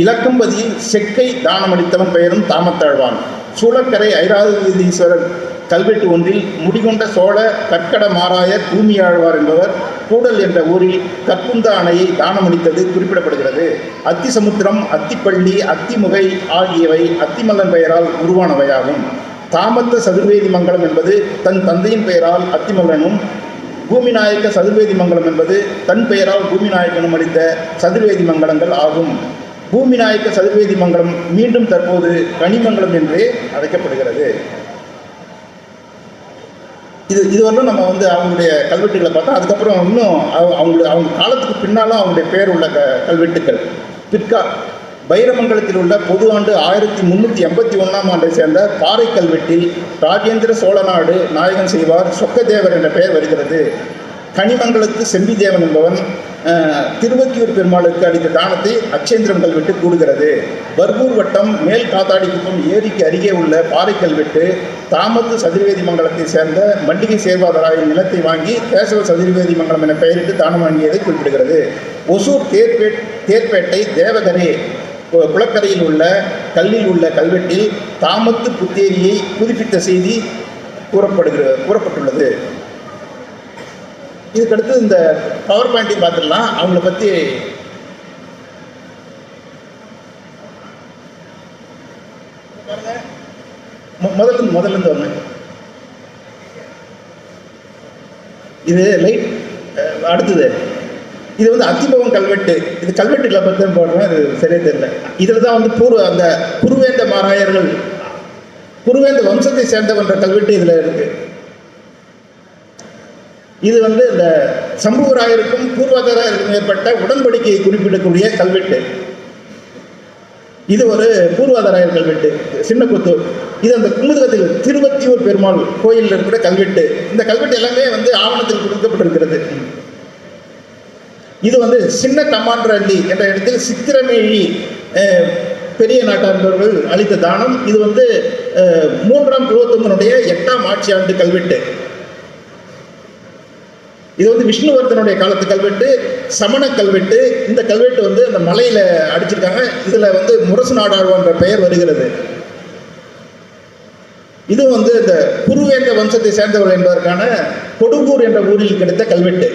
[SPEAKER 3] இலக்கம்பதியில் செக்கை தானம் அளித்தவன் பெயரும் தாமத்தாழ்வான். சூளக்கரை ஐராவதீஸ்வரர் கல்வெட்டு ஒன்றில் முடிகொண்ட சோழ கற்கட மாராயர் பூமியாழ்வார் என்பவர் கூடல் என்ற ஊரில் கற்குந்த அணையை தானமளித்தது குறிப்பிடப்படுகிறது. அத்திசமுத்திரம், அத்திப்பள்ளி, அத்திமுகை ஆகியவை அத்திமல்லன் பெயரால் உருவானவையாகும். தாமத்த சதுர்வேதி மங்கலம் என்பது தன் தந்தையின் பெயரால் அத்திமல்லனும், பூமிநாயக்க சதுர்வேதி மங்கலம் என்பது தன் பெயரால் பூமிநாயக்கனும் அளித்த சதுர்வேதி மங்கலங்கள் ஆகும். பூமிநாயக்க சதுர்வேதி மங்கலம் மீண்டும் தற்போது கனிமங்கலம் என்றே அழைக்கப்படுகிறது. இதுவரைக்கும் நம்ம அவங்களுடைய கல்வெட்டுகளை பார்த்தா, அதுக்கப்புறம் இன்னும் அவங்க காலத்துக்கு பின்னாலும் அவங்களுடைய பேர் உள்ள கல்வெட்டுக்கள். பைரமங்கலத்தில் உள்ள பொது ஆண்டு 1381ஆம் ஆண்டை சேர்ந்த பாறை கல்வெட்டில் ராஜேந்திர சோழநாடு நாயகன் செய்வார் சொக்கதேவர் என்ற பெயர் வருகிறது. கனிமங்கலத்து செம்பிதேவன் என்பவன் திருவத்தியூர் பெருமாளுக்கு அளித்த தானத்தை அச்சேந்திரம் கல்வெட்டு கூடுகிறது. பர்கூர் வட்டம் மேல் காத்தாடிக்குப்பம் ஏரிக்கு அருகே உள்ள பாறை கல்வெட்டு தாமத்து சதுர்வேதி மங்கலத்தை சேர்ந்த மண்டிகை சேர்வாதராயின் நிலத்தை வாங்கி கேசவ சதுர்வேதி மங்கலம் என பெயரிட்டு தானம் வாங்கியதை குறிப்பிடுகிறது. ஒசூர் தேர்பேட்டை தேவகரே குளக்கரையில் உள்ள கல்லில் உள்ள கல்வெட்டில் தாமத்து புத்தேரியை புதுப்பித்த செய்தி கூறப்பட்டுள்ளது. இதுக்கடுத்து இந்த பவர் பாயிண்டையும் பார்த்துடலாம். அவங்கள பற்றி முதல்ல வரணும். இது லைட் அடுத்தது. இது அத்திபவன் கல்வெட்டு. இது கல்வெட்டுகளை பற்றி தான் போடுறேன், அது சரியா தெரியல. இதில் தான் அந்த குருவேந்த மாராயர்கள், குருவேந்த வம்சத்தை சேர்ந்தவன்ற கல்வெட்டு இதில் இருக்கு. இது இந்த சம்புவராயருக்கும் பூர்வாதாரருக்கும் ஏற்பட்ட உடன்படிக்கையை குறிப்பிடக்கூடிய கல்வெட்டு. இது ஒரு பூர்வாதாராயர் கல்வெட்டு, சின்னக்குத்தூர். இது அந்த குமுதகத்தில் திருவத்தியூர் பெருமாள் கோயிலில் இருக்கிற கல்வெட்டு. இந்த கல்வெட்டு எல்லாமே ஆவணத்தில் கொடுக்கப்பட்டிருக்கிறது. இது சின்ன கமாண்டரள்ளி என்ற இடத்தில் சித்திரமேழி பெரிய நாட்டார்கள் அளித்த தானம். இது 3ஆம் குலோத்துங்கனுடைய 8ஆம் ஆட்சி ஆண்டு கல்வெட்டு. இது விஷ்ணுவர்தனுடைய காலத்து கல்வெட்டு, சமண கல்வெட்டு. இந்த கல்வெட்டு அந்த மலையில் அடிச்சிருக்காங்க. இதில் முரசு நாடாழ்வான்ற பெயர் வருகிறது. இது இந்த குருவேந்த வம்சத்தை சேர்ந்தவர்கள் என்பதற்கான கொடுங்கூர் என்ற ஊரில் கிடைத்த கல்வெட்டு.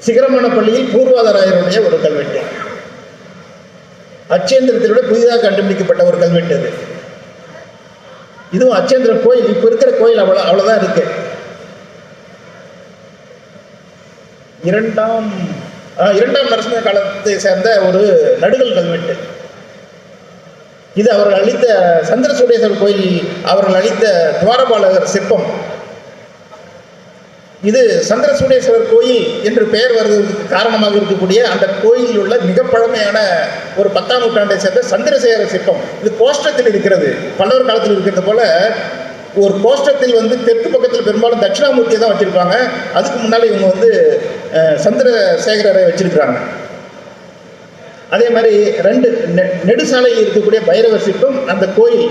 [SPEAKER 3] சிகரமணப்பள்ளியில் பூர்வாதாராயருடைய ஒரு கல்வெட்டு. அச்சேந்திரத்திலோட புதிதாக கண்டுபிடிக்கப்பட்ட ஒரு கல்வெட்டு அது. இதுவும் அச்சேந்திர கோயில், இப்போ இருக்கிற கோயில் அவ்வளோதான் இருக்கு. இரண்டாம் நரசிம்ம காலத்தை சேர்ந்த ஒரு நடுகல் கல்வெட்டு இது. அவர்கள் அளித்த சந்திரசூடேஸ்வரர் கோயில், அவர்கள் அளித்த துவாரபாலகர் சிற்பம். இது சந்திரசூடேஸ்வரர் கோயில் என்று பெயர் வருவதற்கு காரணமாக இருக்கக்கூடிய அந்த கோயிலில் உள்ள மிக பழமையான ஒரு 10ஆம் நூற்றாண்டை சேர்ந்த சந்திரசேகர சிற்பம். இது கோஷ்டத்தில் இருக்கிறது. பல்லவர் காலத்தில் இருக்கிறது போல ஒரு கோஷ்டத்தில் தெற்கு பக்கத்தில் பெரும்பாலும் தட்சிணாமூர்த்தியை தான் வச்சிருப்பாங்க. அதுக்கு முன்னால் இவங்க சந்திரசேகரரை வச்சிருக்கிறாங்க. அதே மாதிரி 2 நெடுசாலையில் இருக்கக்கூடிய பைரவர் சிற்பம். அந்த கோயில்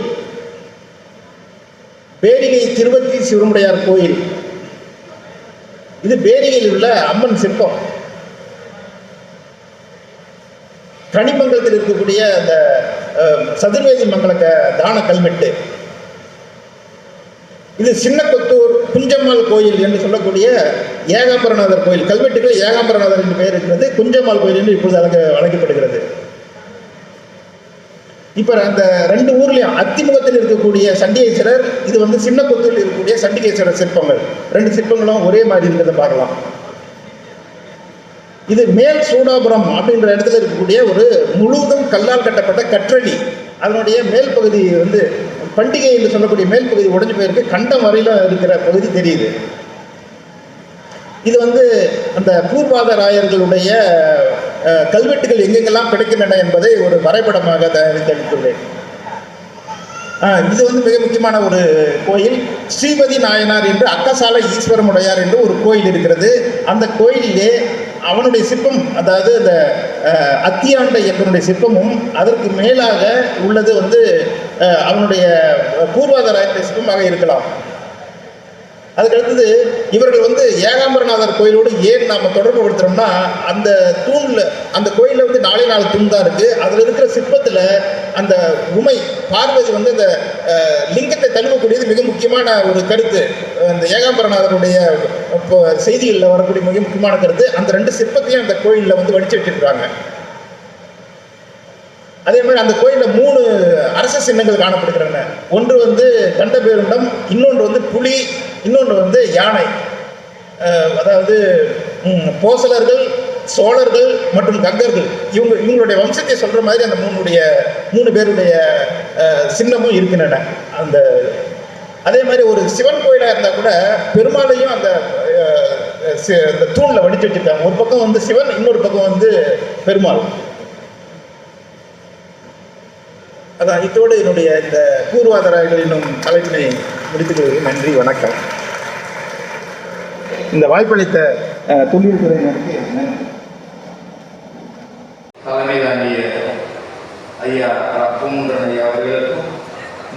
[SPEAKER 3] பேரிகை திருவத்தி சிவமுடையார் கோயில். இது பேரிகையில் உள்ள அம்மன் சிற்பம். கனிமங்கலத்தில் இருக்கக்கூடிய அந்த சதுர்வேதி மங்கல தான கல்வெட்டு. இது சின்னக்கொத்தூர் குஞ்சம்மாள் கோயில் என்று சொல்லக்கூடிய ஏகாம்பரநாதர் கோயில். கல்வெட்டுகள் ஏகாம்பரநாதர் என்று பெயர் இருக்கிறது. குஞ்சம்மாள் கோயில் என்று இப்பொழுது அழைக்கப்படுகிறது. இப்போ அந்த 2 ஊர்லையும் அத்திமுகத்தில் இருக்கக்கூடிய சண்டிகேஸ்வரர், இது சின்னக்கொத்தூரில் இருக்கக்கூடிய சண்டிகேஸ்வரர் சிற்பங்கள். 2 சிற்பங்களும் ஒரே மாதிரி இருக்கிறத பார்க்கலாம். இது மேல் சூடாபுரம் அப்படின்ற இடத்துல இருக்கக்கூடிய ஒரு முழுவதும் கல்லால் கட்டப்பட்ட கற்றளி. அதனுடைய மேல் பகுதி பண்டிகை என்று சொல்லக்கூடிய மேல் பகுதி உடைஞ்சு போயிருக்கு. கண்டம் வரையில இருக்கிற பகுதி தெரியுது. இது அந்த பூர்வாதராயர்களுடைய கல்வெட்டுகள் எங்கெங்கெல்லாம் கிடைக்கின்றன என்பதை ஒரு வரைபடமாக தயாரித்துள்ளேன். இது மிக முக்கியமான ஒரு கோயில். ஸ்ரீபதி நாயனார் என்று அக்கசால ஈஸ்வரமுடையார் என்று ஒரு கோயில் இருக்கிறது. அந்த கோயிலிலே அவனுடைய சிற்பம், அதாவது அந்த அத்தியாண்டை என்பனுடைய சிற்பமும் அதற்கு மேலாக உள்ளது அவனுடைய பூர்வாதராயனுடைய சிற்பமாக இருக்கலாம். அதுக்கடுத்தது இவர்கள் ஏகாம்பரநாதர் கோயிலோடு ஏன் நாம் தொடர்பு படுத்துகிறோம்னா, அந்த தூணில், அந்த கோயிலில் 4 தூண் தான் இருக்குது. அதில் இருக்கிற சிற்பத்தில் அந்த உமை பார்வதி அந்த லிங்கத்தை தழுவக்கூடியது மிக முக்கியமான ஒரு கருத்து. அந்த ஏகாம்பரநாதருடைய செய்திகளில் வரக்கூடிய மிக முக்கியமான கருத்து. அந்த 2 சிற்பத்தையும் அந்த கோயிலில் வடித்து வச்சிருக்கிறாங்க. அதே மாதிரி அந்த கோயிலில் 3 அரச சின்னங்கள் காணப்படுகின்றன. ஒன்று கண்டபேருண்டம், இன்னொன்று புலி, இன்னொன்று யானை. அதாவது போசலர்கள், சோழர்கள் மற்றும் கங்கர்கள் இவங்களுடைய வம்சத்தை சொல்ற மாதிரி அந்த 3 பேருடைய சின்னமும் இருக்கின்றன. அந்த அதே மாதிரி ஒரு சிவன் கோயிலாக இருந்தால் கூட பெருமாளையும் அந்த தூணில் வடித்து வச்சிருக்காங்க. ஒரு பக்கம் சிவன், இன்னொரு பக்கம் பெருமாள். அதான் இதோடு என்னுடைய இந்த பூர்வாதராயர்கள் என்னும் தலைப்பினை முடித்துக்கொள்கிறேன். நன்றி, வணக்கம். இந்த வாய்ப்பளித்த தொழில்துறையினருக்கு
[SPEAKER 1] தலைமை தாங்கிய ஐயா பூமுந்திரன் ஐயா அவர்களுக்கும்,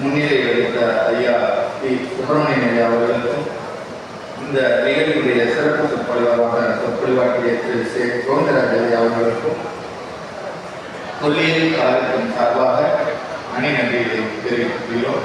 [SPEAKER 1] முன்னிலை வகித்த ஐயா பி சுப்பிரமணியன் ஐயா அவர்களுக்கும், இந்த நிகழ்வுடைய சிறப்பு சொற்பொழிவாற்றிய திரு சே கோவிந்தராஜ் ஐயா அவர்களுக்கும் தொல்லியல் கழகத்தின் சார்பாக அணை நன்றியை தெரிவித்துள்ளோம்.